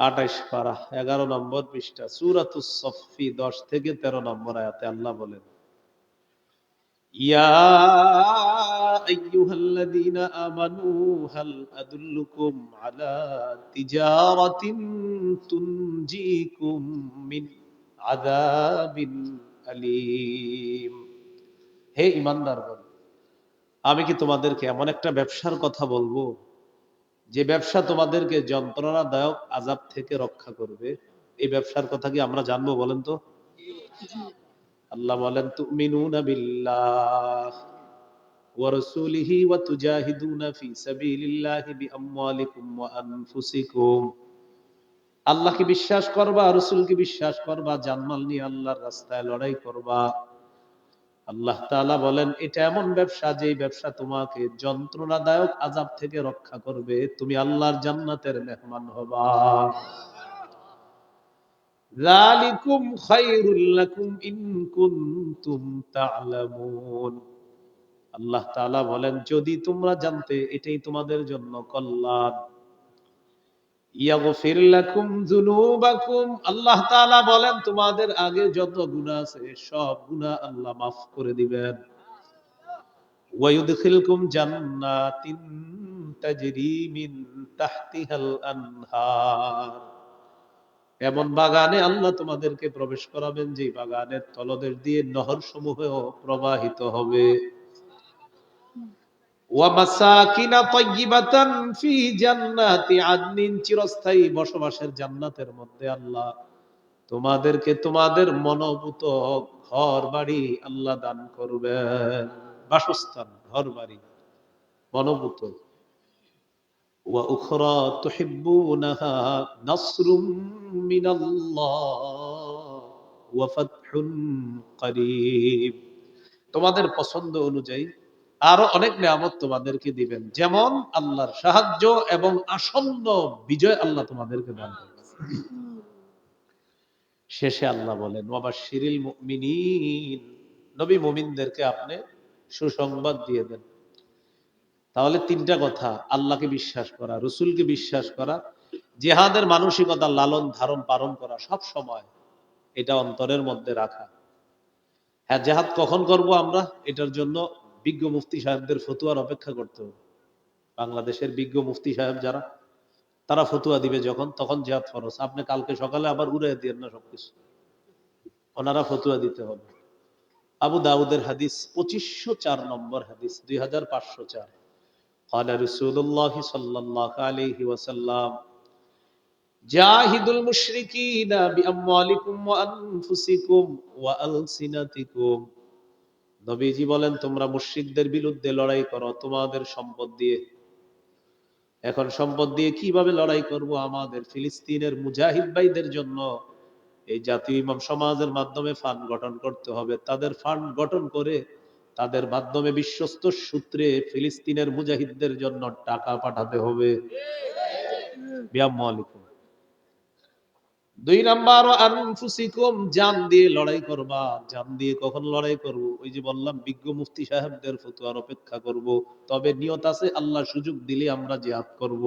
28 পারা 11 নম্বর পৃষ্ঠা, সূরাতুস সফফি 10 থেকে 13 নম্বর আয়াতে আল্লাহ বলেন, ইয়া আইয়ুহাল্লাযীনা আমানু হাল আদুল্লুকুম আলা তিজারাতিন তুনজিকুম মিন আযাবিন আলীম। হে ঈমানদারগণ, আমি কি তোমাদেরকে এমন একটা ব্যবসার কথা বলবো যে ব্যবসা তোমাদেরকে যন্ত্রণাদায়ক আযাব থেকে রক্ষা করবে? এই ব্যবসার কথা কি আমরা জানবো বলেন তো? আল্লাহ বলেন, তুমিনুনা বিল্লাহ ওয়া রাসূলিহি ওয়া তুজাহিদুনা ফি সাবিলিল্লাহি বিআমওয়ালিকুম ওয়া আনফুসিকুম। আল্লাহকে বিশ্বাস করবা, রাসূলকে বিশ্বাস করবা, জানমাল নিয়ে আল্লাহর রাস্তায় লড়াই করবা। আল্লাহ তাআলা বলেন, এটা এমন ব্যবসা যে ব্যবসা তোমাকে যন্ত্রণাদায়ক আযাব থেকে রক্ষা করবে, তুমি আল্লাহর জান্নাতের মেহমান হবা। যালিকুম খায়রুল লাকুম ইন কুনতুম তা'লামুন। আল্লাহ তাআলা বলেন, যদি তোমরা জানতে এটাই তোমাদের জন্য কল্যাণ। ইয়াগফির লাকুম যুনুবাকুম। আল্লাহ তাআলা বলেন, তোমাদের আগে যত গুনাহ আছে সব গুনাহ আল্লাহ মাফ করে দিবেন। ওয়া ইউদখিলকুম জান্নাতিন তাজরি মিন তাহতিহাল আনহার। এমন বাগানে আল্লাহ তোমাদেরকে প্রবেশ করাবেন যে বাগানের তলদেশ দিয়ে নহর সমূহ প্রবাহিত হবে। ওয়া মাসাকিনা তাইয়্যিবাতান ফি জান্নাতি আদনিন। চিরস্থায়ী বসবাসের জান্নাতের মধ্যে আল্লাহ তোমাদেরকে তোমাদের মনোভূত ঘর বাড়ি আল্লাহ দান করবেন। বাসস্থান, ঘর বাড়ি মনোভূত। ওয়া উখরা তুহিব্বুনাহা নাসরুম মিনাল্লাহ ওয়া ফাতহুন করিব। তোমাদের পছন্দ অনুযায়ী আরো অনেক নিয়ামত তোমাদেরকে দিবেন, যেমন আল্লাহর সাহায্য এবং আসন্ন বিজয় আল্লাহ তোমাদেরকে দান করবেন। শেষে আল্লাহ বলেন, ওয়াবাশশিরিল মুমিনিন। নবী মুমিনদেরকে আপনি সুসংবাদ দিয়ে দেন। তাহলে তিনটা কথা: আল্লাহকে বিশ্বাস করা, রসুলকে বিশ্বাস করা, জিহাদের মানসিকতা লালন ধারণ পালন করা, সব সময় এটা অন্তরের মধ্যে রাখা। হ্যাঁ, জেহাদ কখন করব আমরা, এটার জন্য বিজ্ঞ মুফতি সাহেবদের ফতুয়ার অপেক্ষা করতে হবে। বাংলাদেশের বিজ্ঞ মুফতি সাহেব যারা, তারা ফতুয়া দিবে যখন, তখন জেহাদ ফরজ। আপনি কালকে সকালে আবার উড়াই দিয়েন না সবকিছু, ওনারা ফতুয়া দিতে হবে। আবু দাউদের হাদিস 2504 নম্বর হাদিস, 2504। قال رسول الله صلى الله عليه وسلم জাহিদুল মুশরিকিনা বিআমওয়ালিকুম ওয়া আনফুসিকুম ওয়া আলসিনাতিকুম। নবীজি বলেন, তোমরা মুশরিকদের বিরুদ্ধে লড়াই করো তোমাদের সম্পদ দিয়ে। এখন সম্পদ দিয়ে কিভাবে লড়াই করব? আমাদের ফিলিস্তিনের মুজাহিদ ভাইদের জন্য এই জাতীয় ইমাম সমাজের মাধ্যমে ফান্ড গঠন করতে হবে। তাদের ফান্ড গঠন করে তাদের মাধ্যমে বিশ্বস্ত সূত্রে ফিলিস্তিনের মুজাহিদদের জন্য টাকা পাঠাতে হবে। বিআমওয়ালিকুম। 2 নাম্বার, আনফুসিকুম, জান দিয়ে লড়াই করবা। জান দিয়ে কখন লড়াই করব? ওই যে বললাম, বিজ্ঞ মুফতি সাহেবদের ফতোয়ার অপেক্ষা করব। তবে নিয়ত আছে, আল্লাহ সুযোগ দিলে আমরা জিহাদ করব,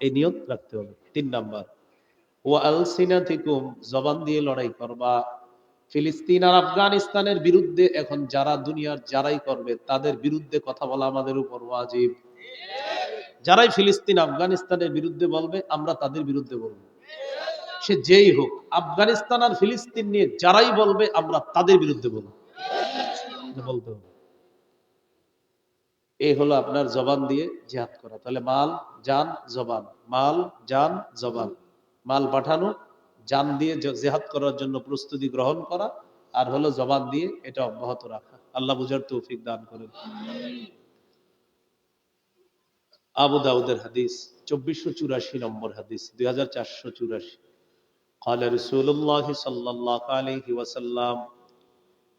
এই নিয়ত রাখতে হবে। 3 নাম্বার, ওয়া আলসিনাতিকুম, জবান দিয়ে লড়াই করবা। ফিলিস্তিন আর আফগানিস্তানের বিরুদ্ধে এখন যারা দুনিয়ার যারাই করবে তাদের বিরুদ্ধে কথা বলা আমাদের উপর ওয়াজিব। যারাই ফিলিস্তিন আফগানিস্তানের বিরুদ্ধে বলবে আমরা তাদের বিরুদ্ধে বলবো, সে যেই হোক। আফগানিস্তান আর ফিলিস্তিন নিয়ে যারাই বলবে আমরা তাদের বিরুদ্ধে বলবো, বলতে হবে। এই হলো আপনার জবান দিয়ে জিহাদ করা। তাহলে মাল, জান, জবান। মাল, জান, জবান। মাল পাঠানো, জান দিয়ে জিহাদ করার জন্য প্রস্তুতি গ্রহণ করা, আর হলো জবান দিয়ে এটা অব্যাহত রাখা। আল্লাহ বুঝার তৌফিক দান করেন। আবু দাউদের হাদিস 2484 নম্বর হাদিস, 2484। قال رسول الله صلى الله عليه وسلم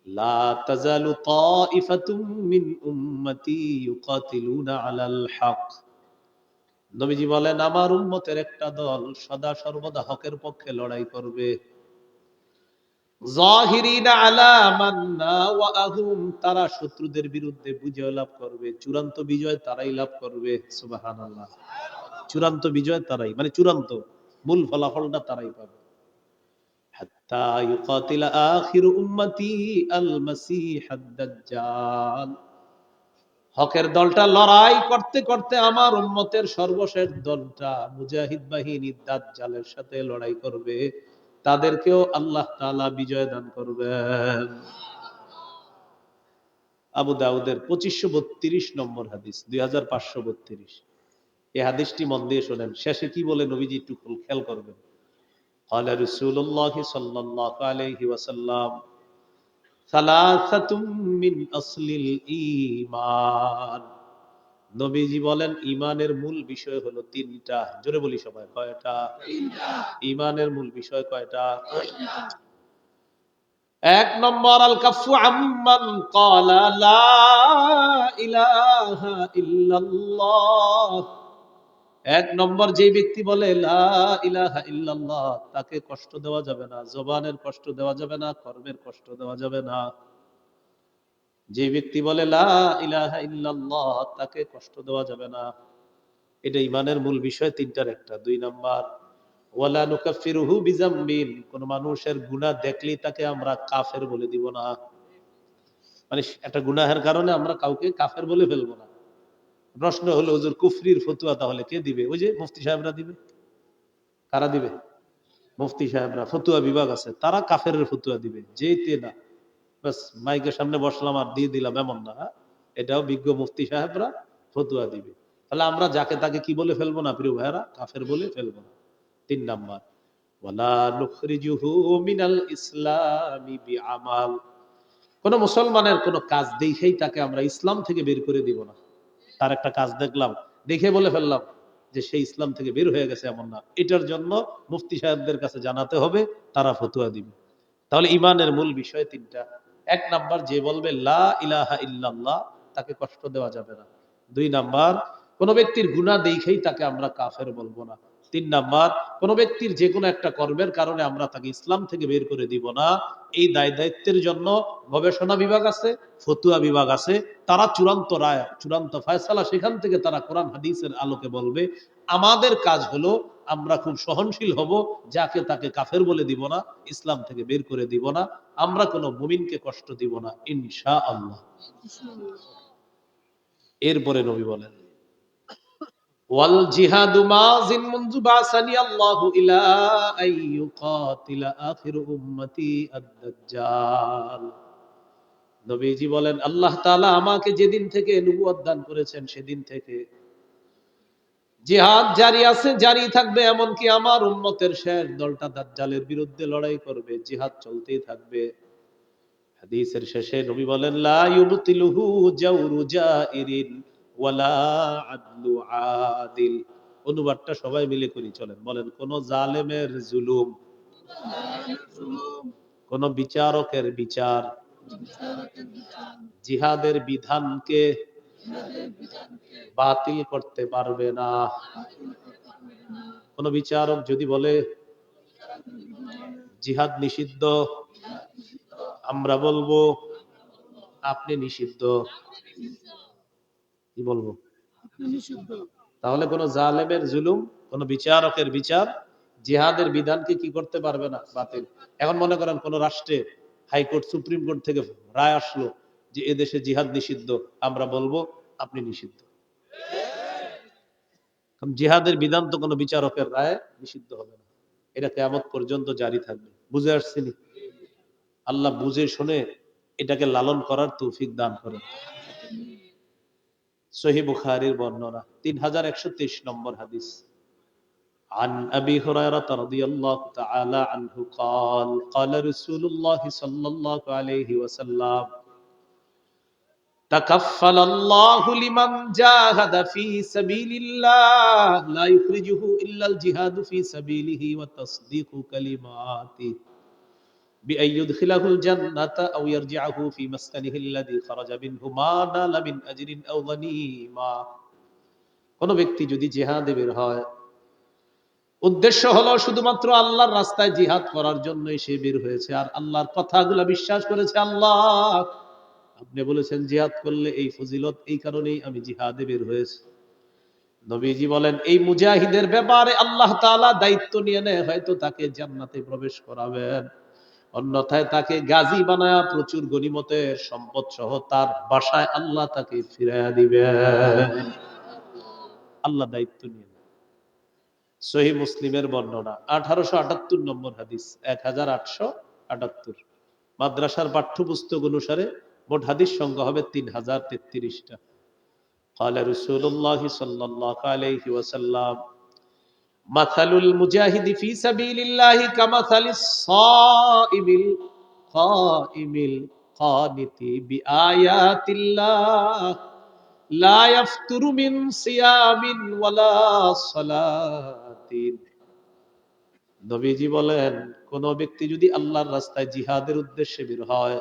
لا تزال طائفة من أمتي يقاتلون على الحق। নবীজি বলেন, আমার উম্মতের একটা দল সদা সর্বদা হকের পক্ষে লড়াই করবে। যাহিরিনা আলা মান নাওয়াহুম, তারা শত্রুদের বিরুদ্ধে বিজয় লাভ করবে। চূড়ান্ত বিজয় তারাই লাভ করবে। সুবহানাল্লাহ। চূড়ান্ত বিজয় তারাই, মানে চূড়ান্ত মূল ফলাফলটা তারাই পাবে। হাত্তা ইউকাতিলা আখিরু উম্মতি আল মাসিহ আদ দাজ্জাল। হকের দলটা লড়াই করতে করতে আমার উম্মতের সর্বশেষ দলটা মুজাহিদ বাহিনী দাজ্জালের সাথে লড়াই করবে, তাদেরকেও আল্লাহ তাআলা বিজয় দান করবেন। আবু দাউদের 2532 নম্বর হাদিস, 2532। এই হাদিসটি মন দিয়ে শোনেন। শেষে কি বলে নবীজি একটু খেয়াল করবেন। قال رسول الله صلى الله عليه وسلم ثلاثة من أصل الإيمان। নবীজি বলেন ইমানের মূল বিষয় হলো তিনটা। জোরে বলি সবাই, কয়টা? ইমানের মূল বিষয় কয়টা? এক নম্বর, আল কাফু আম্মান ক্বালা লা ইলাহা ইল্লাল্লাহ। এক নম্বর, যে ব্যক্তি বলে লা ইলাহা ইল্লাল্লাহ, তাকে কষ্ট দেওয়া যাবে না, জবানের কষ্ট দেওয়া যাবে না, কর্মের কষ্ট দেওয়া যাবে না। যে ব্যক্তি বলে লা ইলাহা ইল্লাল্লাহ, তাকে কষ্ট দেওয়া যাবে না। এটা ইমানের মূল বিষয় তিনটার একটা। দুই নাম্বার, ওয়ালা নুকাফিরুহু বিজামবিন। কোন মানুষের গুনাহ দেখলেই তাকে আমরা কাফের বলে দিব না। মানে একটা গুনাহের কারণে আমরা কাউকে কাফের বলে ফেলবো না। প্রশ্ন হলো, হুজুর কুফরির ফতোয়া তাহলে কে দিবে? ওই যে মুফতি সাহেবরা দিবে। কারা দিবে? মুফতি সাহেবরা, ফতুয়া বিভাগ আছে, তারা কাফেরের ফতুয়া দিবে। যেতে না বাস মাইকের সামনে বসলাম আর দিয়ে দিলাম এমন না। এটাও বিজ্ঞ মুফতি সাহেবরা ফতুয়া দিবে। তাহলে আমরা যাকে তাকে কি বলে ফেলবো না প্রিয় ভাইরা? কাফের বলে ফেলবো না। তিন নাম্বার, ওয়ালা নুখরিজুহু মিনাল ইসলামি বিআমাল। কোন মুসলমানের কোন কাজ দেখেই তাকে আমরা ইসলাম থেকে বের করে দিব না। তার একটা কাজ দেখলাম, দেখে বলে ফেললাম যে সে ইসলাম থেকে বের হয়ে গেছে, এমন না। এটার জন্য মুফতি সাহেবদের কাছে জানাতে হবে, তারা ফতুয়া দিবে। তাহলে ইমানের মূল বিষয় তিনটা। এক নাম্বার, যে বলবে লা ইলাহা ইল্লাল্লাহ, তাকে কষ্ট দেওয়া যাবে না। দুই নাম্বার, কোন ব্যক্তির গুনাহ দেখেই তাকে আমরা কাফের বলবো না। তিন নাম্বার, কোন ব্যক্তির যে কোনো একটা কর্মের কারণে আমরা তাকে ইসলাম থেকে বের করে দিব না। এই দায় দায়িত্বের জন্য গবেষণা বিভাগ আছে, ফতুয়া বিভাগ আছে, তারা চূড়ান্ত রায়, চূড়ান্ত ফয়সালা সেখান থেকে তারা কোরআন হাদিসের আলোকে বলবে। আমাদের কাজ হলো আমরা খুব সহনশীল হব, যাকে তাকে কাফের বলে দিব না, ইসলাম থেকে বের করে দিব না, আমরা কোনো মুমিনকে কষ্ট দিব না, ইনশাআল্লাহ। এরপরে নবী বলেন, ওয়াল জিহাদু মাযিন মুনযু বাসানি আল্লাহু ইলা আইয়ুকাতিলা আখিরু উম্মতি আদ-দাজ্জাল। নবীজি বলেন, আল্লাহ তাআলা আমাকে যেদিন থেকে নবুয়ত দান করেছেন সেদিন থেকে জিহাদ জারি আছে, জারি থাকবে, এমনকি আমার উম্মতের শেষ দলটা দাজ্জালের বিরুদ্ধে লড়াই করবে, জিহাদ চলতেই থাকবে। হাদিসের শেষে নবী বলেন, লা ইউবতিলুহু জাওরু জাইরিন ওয়ালা আদলু আদিল। অনুবাদটা সবাই মিলে করি, চলেন বলেন, কোন জালেমের জুলুম, কোন বিচারকের বিচার জিহাদের বিধানকে বাতিল করতে পারবে না। কোন বিচারক যদি বলে জিহাদ নিষিদ্ধ, আমরা বলবো আপনি নিষিদ্ধ। কি বলবো? তাহলে কোন জালেমের জুলুম, কোন বিচারকের বিচার জিহাদের বিধানকে কি করতে পারবে না? বাতিল। এখন মনে করেন কোন রাষ্ট্রে হাইকোর্ট, সুপ্রিম কোর্ট থেকে রায় আসলো যে এদেশে জিহাদ নিষিদ্ধ, আমরা বলবো আপনি নিষিদ্ধ। জিহাদের বিধান তো কোন বিচারকের রায় নিষিদ্ধ হবে না। এটা কিয়ামত পর্যন্ত জারি থাকবে। বুঝে আসছেন? আল্লাহ বুঝে শুনে এটাকে লালন করার তৌফিক দান করেন। সহিহ বুখারীর বর্ণনা 3123 নম্বর হাদিস। عن أبي هريرة رضي الله تعالى عنه قال قال رسول الله صلى الله عليه وسلم تكفل الله لمن جاهد في سبيل الله لا يخرجه إلا الجهاد في سبيله وتصديق كلماته بأن يدخله الجنة أو يرجعه في مسكنه الذي خرج منه ما نال من أجر أو غنيمة। কোন ব্যক্তি যদি জিহাদে বের হয়, উদ্দেশ্য হলো শুধুমাত্র আল্লাহর রাস্তায় জিহাদ করার জন্যই সে বের হয়েছে, আর আল্লাহর কথাগুলো বিশ্বাস করেছে, আল্লাহ আপনি বলেছেন জিহাদ করলে এই ফজিলত, এই কারণেই আমি জিহাদে বের হয়েছি। নবীজি বলেন, এই মুজাহিদের ব্যাপারে আল্লাহ তাআলা দায়িত্ব নিয়ে নেয়, হয়তো তাকে জান্নাতে প্রবেশ করাবেন, অন্যথায় তাকে গাজী বানায়া প্রচুর গনিমতের সম্পদ সহ তার বাসায় আল্লাহ তাকে ফিরাইয়া দিবেন। আল্লাহ দায়িত্ব নিয়ে। সহিহ মুসলিমের বর্ণনা 1878 নম্বর হাদিস, 1878। মাদ্রাসার পাঠ্যপুস্তক অনুসারে মোট হাদিস সংখ্যা হবে 3033টা। قال رسول الله صلى الله عليه وسلم مثل المجاهد في سبيل الله كمثل الصائم القائم القانت بآيات الله لا يفتر من صيام ولا صلاة। নবীজি বলেন, কোন ব্যক্তি যদি আল্লাহর রাস্তায় জিহাদের উদ্দেশ্যে বের হয়,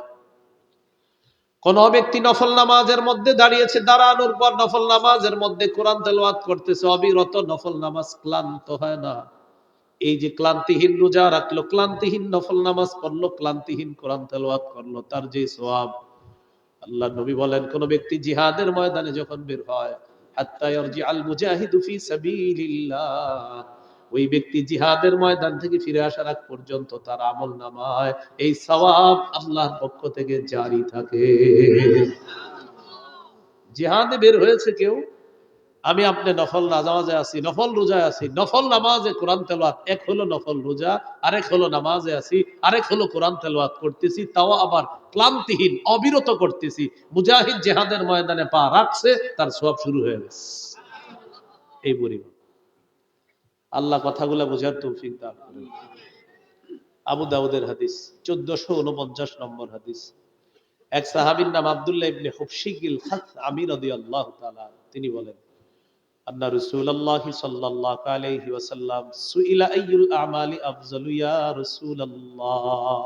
কোন ব্যক্তি নফল নামাজের মধ্যে দাঁড়িয়েছে, দাঁড়ানোর পর নফল নামাজের মধ্যে কোরআন তেলাওয়াত করতেছে অবিরত, নফল নামাজ ক্লান্ত হয় না। এই যে ক্লান্তিহীন রোজা রাখলো, ক্লান্তিহীন নফল নামাজ পড়লো, ক্লান্তিহীন কোরআন তেলাওয়াত করলো, তার যে সওয়াব, আল্লাহ নবী বলেন কোন ব্যক্তি জিহাদের ময়দানে যখন বের হয়, হাত্তা ইয়ারজিআল মুজাহিদু ফি সাবিলিল্লাহ, ওই ব্যক্তি জিহাদের ময়দান থেকে ফিরে আসার আগ পর্যন্ত তার আমলনামায় এই সওয়াব আল্লাহর পক্ষ থেকে জারি থাকে। জিহাদে বের হয়েছে কেউ, আমি আপনি নফল নামাজে আছি, নফল রোজায় আছি, নফল নামাজে কোরআন তেলাওয়াত, এক হলো নফল রোজা, আরেক হলো নামাজে আছি, আরেক হলো কোরআন তেলাওয়াত করতেছি, তাও আবার ক্লান্তিহীন অবিরত করতেছি। মুজাহিদ জিহাদের ময়দানে পা রাখছে, তার সওয়াব শুরু হয়ে গেছে। এই পরিমাণ। আল্লাহ কথাগুলো বোঝার তৌফিক দান করেন। আবু দাউদের হাদিস 1449 নম্বর হাদিস। এক সাহাবীর নাম আব্দুল্লাহ ইবনে হুবশিগিল খাসআমি রাদিয়াল্লাহু তাআলা, তিনি বলেন, আন্না রাসূলুল্লাহি সাল্লাল্লাহু আলাইহি ওয়াসাল্লাম সুইলা আইয়ুল আমালি আফজালু ইয়া রাসূলুল্লাহ।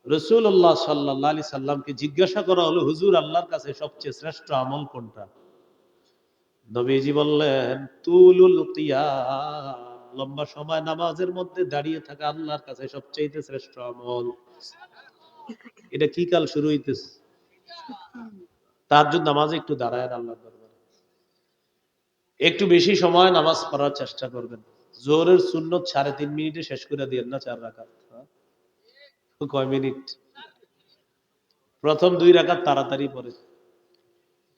রাসূলুল্লাহ সাল্লাল্লাহু আলাইহি সাল্লামকে জিজ্ঞাসা করা হলো, হুজুর আল্লাহর কাছে সবচেয়ে শ্রেষ্ঠ আমল কোনটা? নবীজি বললেন, তুলুল কিয়াম, লম্বা সময় নামাজের মধ্যে দাঁড়িয়ে থাকা আল্লাহর কাছে সবচেয়ে শ্রেষ্ঠ আমল। এটা কি কাল শুরু হইতেছে? তাহাজ্জুদ নামাজে একটু দাঁড়ায় আল্লাহর দরবারে একটু বেশি সময় নামাজ পড়ার চেষ্টা করবেন। জোহরের সুন্নত 3.5 মিনিটে শেষ করে দিয়েন না 4 রাকাত। কয় মিনিট? প্রথম 2 রাকাত তাড়াতাড়ি পড়ে,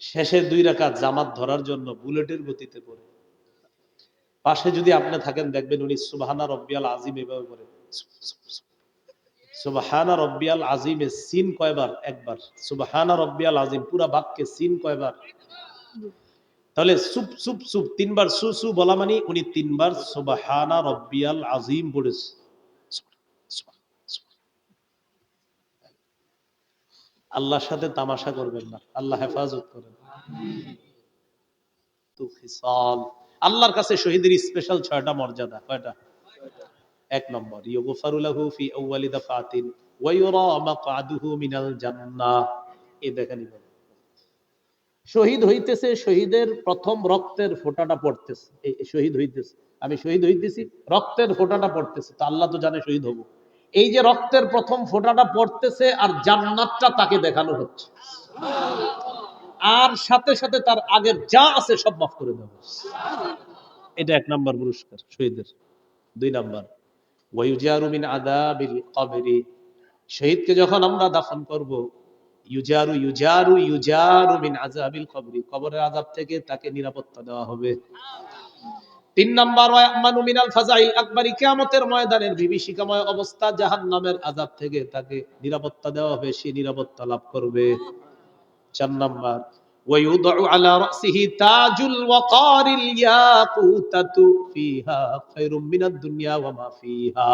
শেষের 2 রাকাত জামাত ধরার জন্য বুলেটের গতিতে পড়ে। পাশে যদি আপনি থাকেন দেখবেন উনি সুবহানা রব্বিয়াল আযীম এভাবে পড়ে। সুবহানা রব্বিয়াল আযীমে সিন কয়বার? একবার। সুবহানা রব্বিয়াল আযীম পুরা বাক্যে সিন কয়বার? তাহলে সুপ সুপ সুপ 3 বার সু সু বলা মানে উনি 3 বার সুবহানা রব্বিয়াল আযীম পড়েছে। আল্লাহর সাথে তামাশা করবেন না, আল্লাহ হেফাজত করেন। আল্লাহর কাছে শহীদের স্পেশাল 6টা মর্যাদা। কয়টা? 1 নম্বর, ইউগফারু লাহু ফি আউয়ালি দাফাতিন ওয়া ইউরা মাকআদুহু মিনাল জান্নাহ। এই দেখেন, শহীদ হইতেছে, শহীদের প্রথম রক্তের ফোঁটাটা পড়তেছে, এই শহীদ হইতেছে, আমি শহীদ হইতেছি, রক্তের ফোঁটাটা পড়তেছে, তো আল্লাহ তো জানে শহীদ হব। এই যে রক্তের প্রথম ফোঁটাটা পড়তেছে আর জান্নাতটা তাকে দেখানো হচ্ছে, আর সাথে সাথে তার আগের যা আছে সব মাফ করে দেওয়া। এটা 1 নম্বর পুরস্কার শহীদের। 2 নম্বর, ওয়ায়ুজারু মিন আযাবিল কবরি, শহীদকে যখন আমরা দাফন করব, ইউজারু ইউজারু ইউজারু মিন আযাবিল কবরি, কবরের আযাব থেকে তাকে নিরাপত্তা দেওয়া হবে। 3 নাম্বার, ওয়ায়ামানু মিনাল ফাজাইল আকবরি, কিয়ামতের ময়দানের বিভীষিকাময় অবস্থা, জাহান্নামের আযাব থেকে তাকে নিরাপত্তা দেওয়া হবে, সে নিরাপত্তা লাভ করবে। 4 নাম্বার, ওয়ায়ুদউ আলা রাসিহি তাজুল ওয়াকারিল ইয়াকুতাতু ফিহা খায়রুম মিনাদ দুনিয়া ওয়া মা ফিহা,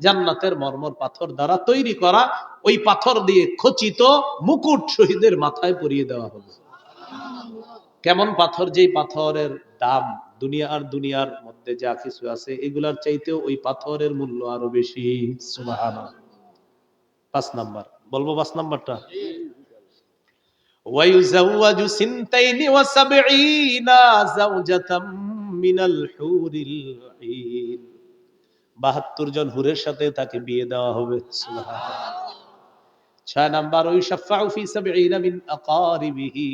জান্নাতের মরমর পাথর দ্বারা তৈরি করা ওই পাথর দিয়ে খচিত মুকুট শহীদের মাথায় পরিয়ে দেওয়া হবে। কেমন পাথর? যেই পাথরের দাম দুনিয়া আর দুনিয়ার মধ্যে যা কিছু আছে এগুলার চাইতেও ওই পাথরের মূল্য আরো বেশি। সুবহানাল্লাহ। 5 নাম্বার, বলবো 5 নাম্বারটা, ওয়ায়ুযাওয়াজু সিনতাইনি ওয়া সাবঈনা যাওজাতাম মিনাল হুরিল ঈন, 72 জন হুরের সাথে তাকে বিয়ে দেওয়া হবে। সুবহানাল্লাহ। 6 নাম্বার, ওয়ায়ুশাফাউ ফি সাবঈনা মিন আকারিবিহি,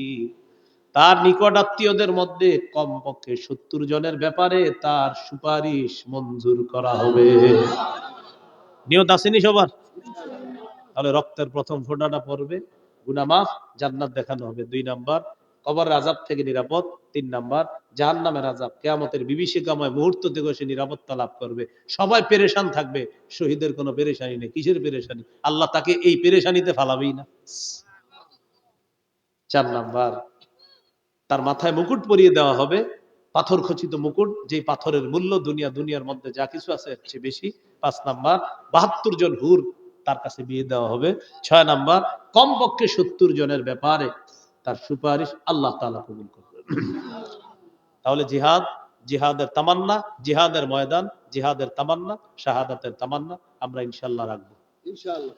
তার নিকট আত্মীয়দের মধ্যে কমপক্ষে 70 জনের ব্যাপারে তার সুপারিশ মঞ্জুর করা হবে। নিয়ত আসেনি সবার? তাহলে রক্তের প্রথম ফোঁটাটা পড়বে, গুনাহ মাফ, জান্নাত দেখানো হবে। 2 নাম্বার, কবরের আযাব থেকে নিরাপদ। 3 নাম্বার, জাহান্নামের আযাব, কিয়ামতের বিভীষিকাময় মুহূর্ত থেকে সে নিরাপত্তা লাভ করবে। সবাই পেরেশান থাকবে, শহীদের কোনো পেরেশানি নেই। কিসের পেরেশানি? আল্লাহ তাকে এই পেরেশানিতে ফালাবেই না। 4 নাম্বার, তার মাথায় মুকুট পরিয়ে দেওয়া হবে, পাথর খচিত মুকুট, যে পাথরের মূল্য দুনিয়ার মধ্যে যা কিছু আছে এর চেয়ে বেশি। 5 নাম্বার, 72 জন হুর তার কাছে বিয়ে দেওয়া হবে। 6 নাম্বার, কমপক্ষে 70 জনের ব্যাপারে তার সুপারিশ আল্লাহ তাআলা কবুল করবেন। তাহলে জিহাদ, জিহাদের তামান্না, জিহাদের ময়দান, জিহাদের তামান্না, শাহাদাতের তামান্না আমরা ইনশাআল্লাহ রাখবো। ইনশাআল্লাহ।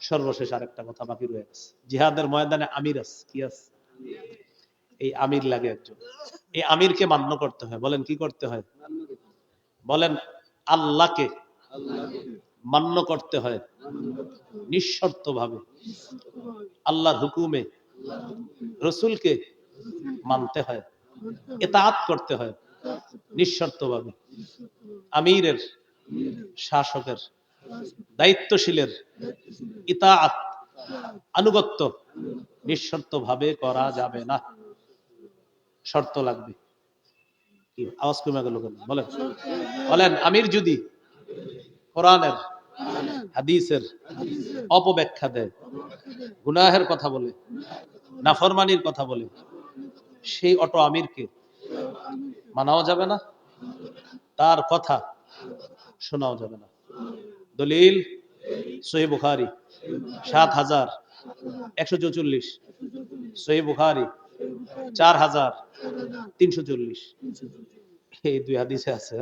সর্বশেষ আরেকটা কথা বাকি রয়ে গেছে। জিহাদের ময়দানে আমির আছে, কি আছে? এই আমির লাগে একজন। এই আমিরকে মান্য করতে হয়। বলেন কি করতে হয়? বলেন আল্লাহকে মান্য করতে হয় নিঃশর্ত ভাবে, আল্লাহর হুকুমে রসুলকে মানতে হয়, ইতাআত করতে হয় নিঃশর্ত ভাবে। আমিরের, শাসকের, দায়িত্বশীলের ইতাআত, আনুগত্য নিঃশর্ত ভাবে করা যাবে না, শর্ত লাগবে। কি আওয়াজ কমে গেল কেন? বলেন, বলেন আমির যদি কোরআনের, হাদিসের অপব্যাখ্যা দেয়, গুনাহের কথা বলে, নাফরমানির কথা বলে, সেই অটো আমিরকে মানাও যাবে না, তার কথা শোনাও যাবে না। দলিল সহিহ বুখারী ৭,১৪৪, সহিহ বুখারী ৪,৩৪০। এই 2 হাদিসে আছে।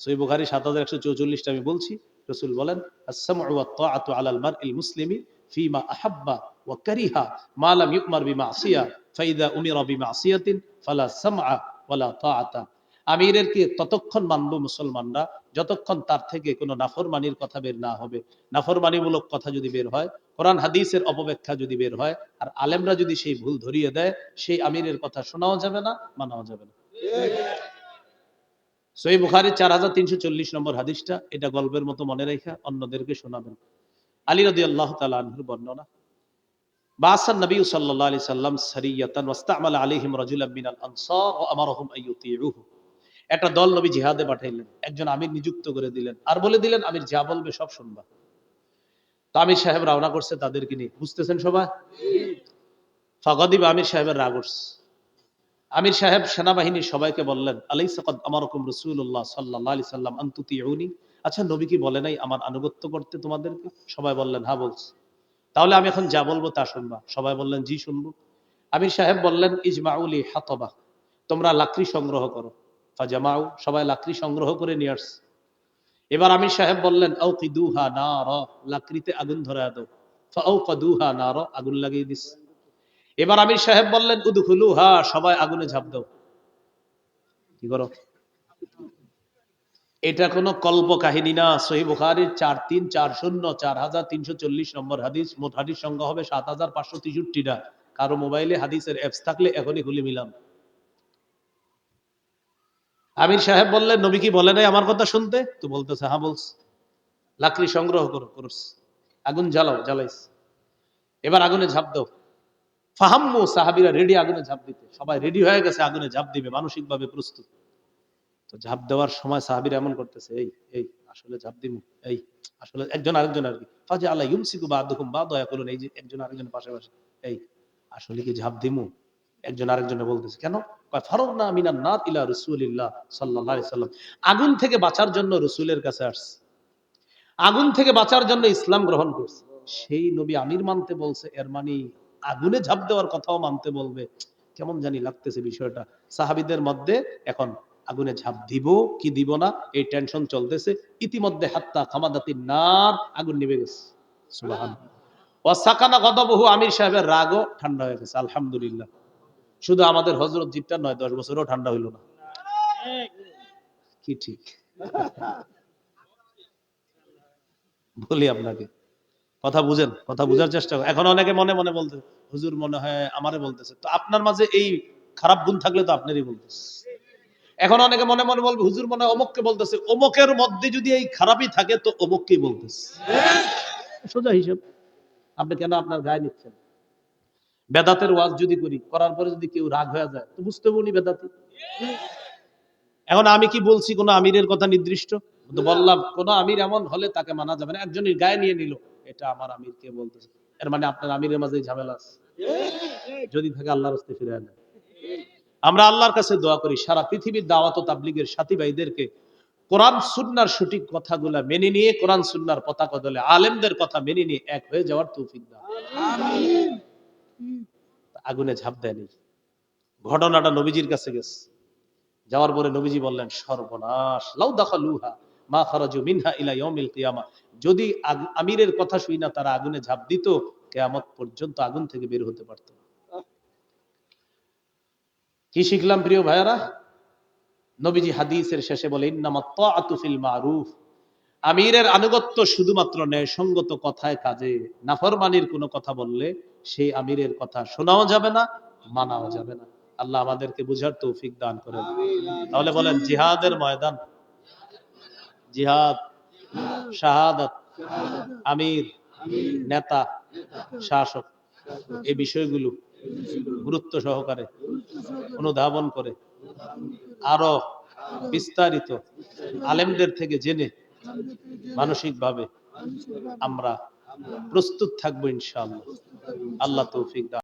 সহিহ বুখারী ৭,১৪৪টা আমি বলছি। রাসূল বলেন, আস-সামউ ওয়াত তাআতু আলাল মারইল মুসলিমি ফিমা আহাব্বা ওয়া কারিহা মা লাম ইউমার বিমাসিয়া ফাইদা উমিরা বিমাসিয়াতিন ফালা সামআ ওয়ালা তাআতা। আমিরের কি ততক্ষণ মানব মুসলমানরা যতক্ষণ তার থেকে কোনো নাফরমানির কথা বের না হবে। নাফরমানিমূলক কথা যদি বের হয়, কোরআন হাদিসের অপব্যাখ্যা যদি বের হয়, আর আলেমরা যদি সেই ভুল ধরিয়ে দেয়, সেই আমিরের কথা শোনাও যাবে না, মানাও যাবে না। সহিহ বুখারী ৪,৩৪০ নম্বর হাদিসটা, এটা গল্পের মতো মনে রেখে অন্যদেরকে শোনাবেন। আলী রাদিয়াল্লাহু তাআলা আনহুর বর্ণনা, বাসান নবী সাল্লাল্লাহু আলাইহি সাল্লাম সারিয়াতান ওয়াস্তা'মালা আলাইহিম রাজুলাম মিনাল আনসার ওয়া আমারহুম আইয়ুতিউহু। একটা দল নবী জিহাদে পাঠাইলেন, একজন আমির নিযুক্ত করে দিলেন, আর বলে দিলেন আমির যা বলবে সব শুনবা। তো আমির সাহেব রওনা করছে তাদেরকে নিয়ে, বুঝতেছেন সবাই? ফাগাদিব, আমির সাহেবের রাগ উঠছে। আমির সাহেব সেনাবাহিনীর সবাইকে বললেন, আলাইসা ক্বাদ আমারাকুম রাসূলুল্লাহ সাল্লাল্লাহু আলাইহি সাল্লাম আন তুতিউনি। আচ্ছা নবী কি বলে নাই আমার আনুগত্য করতে তোমাদেরকে? সবাই বললেন হ্যাঁ বলছি। তাহলে আমি এখন যা বলবো তা শুনবা। সবাই বললেন জি শুনবো। আমির সাহেব বললেন, ইজমাউলি হাতাবা, তোমরা লাকড়ি সংগ্রহ করো। ফাজামাউ, সবাই লাকড়ি সংগ্রহ করে নিয়ে আসছে। এবার আমির সাহেব বললেন, আউকিদুহা নারা, লাকড়িতে আগুন ধরায় দাও। ফাআউকাদুহা নারা, আগুন লাগিয়ে দিস। এবার আমির সাহেব বললেন, উদখুলুহা, সবাই আগুনে ঝাঁপ দাও। কি করো? এটা কোনো কল্প কাহিনী না। সহিহ বুখারীর 4340 4340 নম্বর হাদিস। মোট হাদিস সংখ্যা হবে 7563টা। কারো মোবাইলে হাদিসের অ্যাপস থাকলে এখনই খুলে মিলাম। আমির সাহেব বললেন, নবী কি বলে নাই আমার কথা শুনতে? তো বলতেছে হ্যাঁ বলছে। লাকড়ি সংগ্রহ করো, করস। আগুন জ্বালাও, জ্বালাইস। এবার আগুনে ঝাঁপ দাও। ফাহাম্মু, সাহাবীরা রেডি আগুনে ঝাঁপ দিতে। সবাই রেডি হয়ে গেছে আগুনে ঝাঁপ দিবে, মানসিকভাবে প্রস্তুত। তো ঝাঁপ দেওয়ার সময় সাহাবীরা এমন করতেছে, এই এই আসলে ঝাঁপ দিমু, এই আসলে একজন আরেকজন আর কি, ফাজা আল্লাহ ইউমসিকু বাদুহুম বাদ, দয়া করুন, এই যে একজন আরেকজন পাশাপাশি, এই আসলে কি ঝাঁপ দিমু? একজন আরেকজনে বলতেছে কেন? কয় ফারারনা মিনান নার ইলা রাসূলিল্লাহ সাল্লাল্লাহু আলাইহি সাল্লাম, আগুন থেকে বাঁচার জন্য রাসূলের কাছে আসছে, আগুন থেকে বাঁচার জন্য ইসলাম গ্রহণ করছে। সেই নবী আমির মানতে বলছে, এর মানে আগুনে ঝাঁপ দেওয়ার কথাও মানতে বলবে। কেমন জানি লাগতেছে বিষয়টা। সাহাবীদের মধ্যে এখন আগুনে ঝাঁপ দিব কি দিব না এই টেনশন চলতেছে। ইতিমধ্যে হাত্তা খামাদাতিন নার, আগুন নিভে গেছে। সুবহানাল্লাহ। ওয়া সাকানা গদাবহু, আমির সাহেবের রাগও ঠান্ডা হয়ে গেছে। আলহামদুলিল্লাহ। শুধু আমাদের হযরত জিটটা নয়, 10 বছরও ঠান্ডা হইল না। কি ঠিক বলি আপনাকে, কথা বুঝেন, কথা বুঝার চেষ্টা করেন। এখন অনেকে মনে মনে বলতে, হুজুর মনে হয় আমারে বলতেছে। তো আপনার মাঝে এই খারাপ গুণ থাকলে তো আপনারই বলতেছে। এখন অনেকে মনে মনে বলবে হুজুর মনে হয় অমুককে বলতেছে, অমুকের মধ্যে যদি এই খারাপই থাকে তো অমুককেই বলতেছে। সোজা হিসাব। আপনি কেন আপনার গায়ে নিচ্ছেন? বেদাতের ওয়াজ যদি করি, করার পরে যদি কেউ রাগ হয়ে যায় তো বুঝতে বলি বেদাতি। এখন আমি কি বলছি কোন আমিরের কথা নির্দিষ্ট? তো বললাম কোন আমির এমন হলে তাকে মানা যাবে না। একজনের গায়ে নিয়ে নিল, এটা আমার আমির কে বলতেছে, এর মানে আপনার আমিরের মাঝে ঝামেলা আছে। যদি থাকে আল্লাহর রাস্তে ফিরে আনে। আমরা আল্লাহর কাছে দোয়া করি সারা পৃথিবীর দাওয়াত ও তাবলীগের সাথী ভাইদেরকে কোরআন সুন্নাহর সঠিক কথাগুলা মেনে নিয়ে, কোরআন সুন্নাহর পতাকা দলে আলেমদের কথা মেনে নিয়ে এক হয়ে যাওয়ার তৌফিক দাও। আমিন। আগুনে ঝাঁপ দেয়নি। ঘটনাটা নবীজির কাছে গেছে। যাওয়ার পরে নবীজি বললেন সর্বনাশ, লাউ দাখালুহা মা খারাজু মিনহা ইলা ইয়াউমিল কিয়ামা। যদি আমিরের কথা শুই না তারা আগুনে ঝাঁপ দিত, কিয়ামত পর্যন্ত আগুন থেকে বের হতে পারত না। কি শিখলাম প্রিয় ভাইয়ারা? নবীজি হাদিসের শেষে বলে ইন্নামাত তাআতু ফিল মারুফ। আমিরের আনুগত্য শুধুমাত্র ন্যায়সঙ্গত কথায় কাজে। নাফরমানির কোনো কথা বললে সেই আমিরের কথা শোনাও যাবে না, মানাও যাবে না। আল্লাহ আমাদেরকে বুঝার তৌফিক দান করেন। তাহলে বলেন জিহাদের ময়দান, জিহাদ, শাহাদাত, আমির, নেতা, শাসক, এই বিষয়গুলো গুরুত্ব সহকারে অনুধাবন করে আরো বিস্তারিত আলেমদের থেকে জেনে মানসিকভাবে আমরা প্রস্তুত থাকবো ইনশাআল্লাহ। আল্লাহ তৌফিক দান।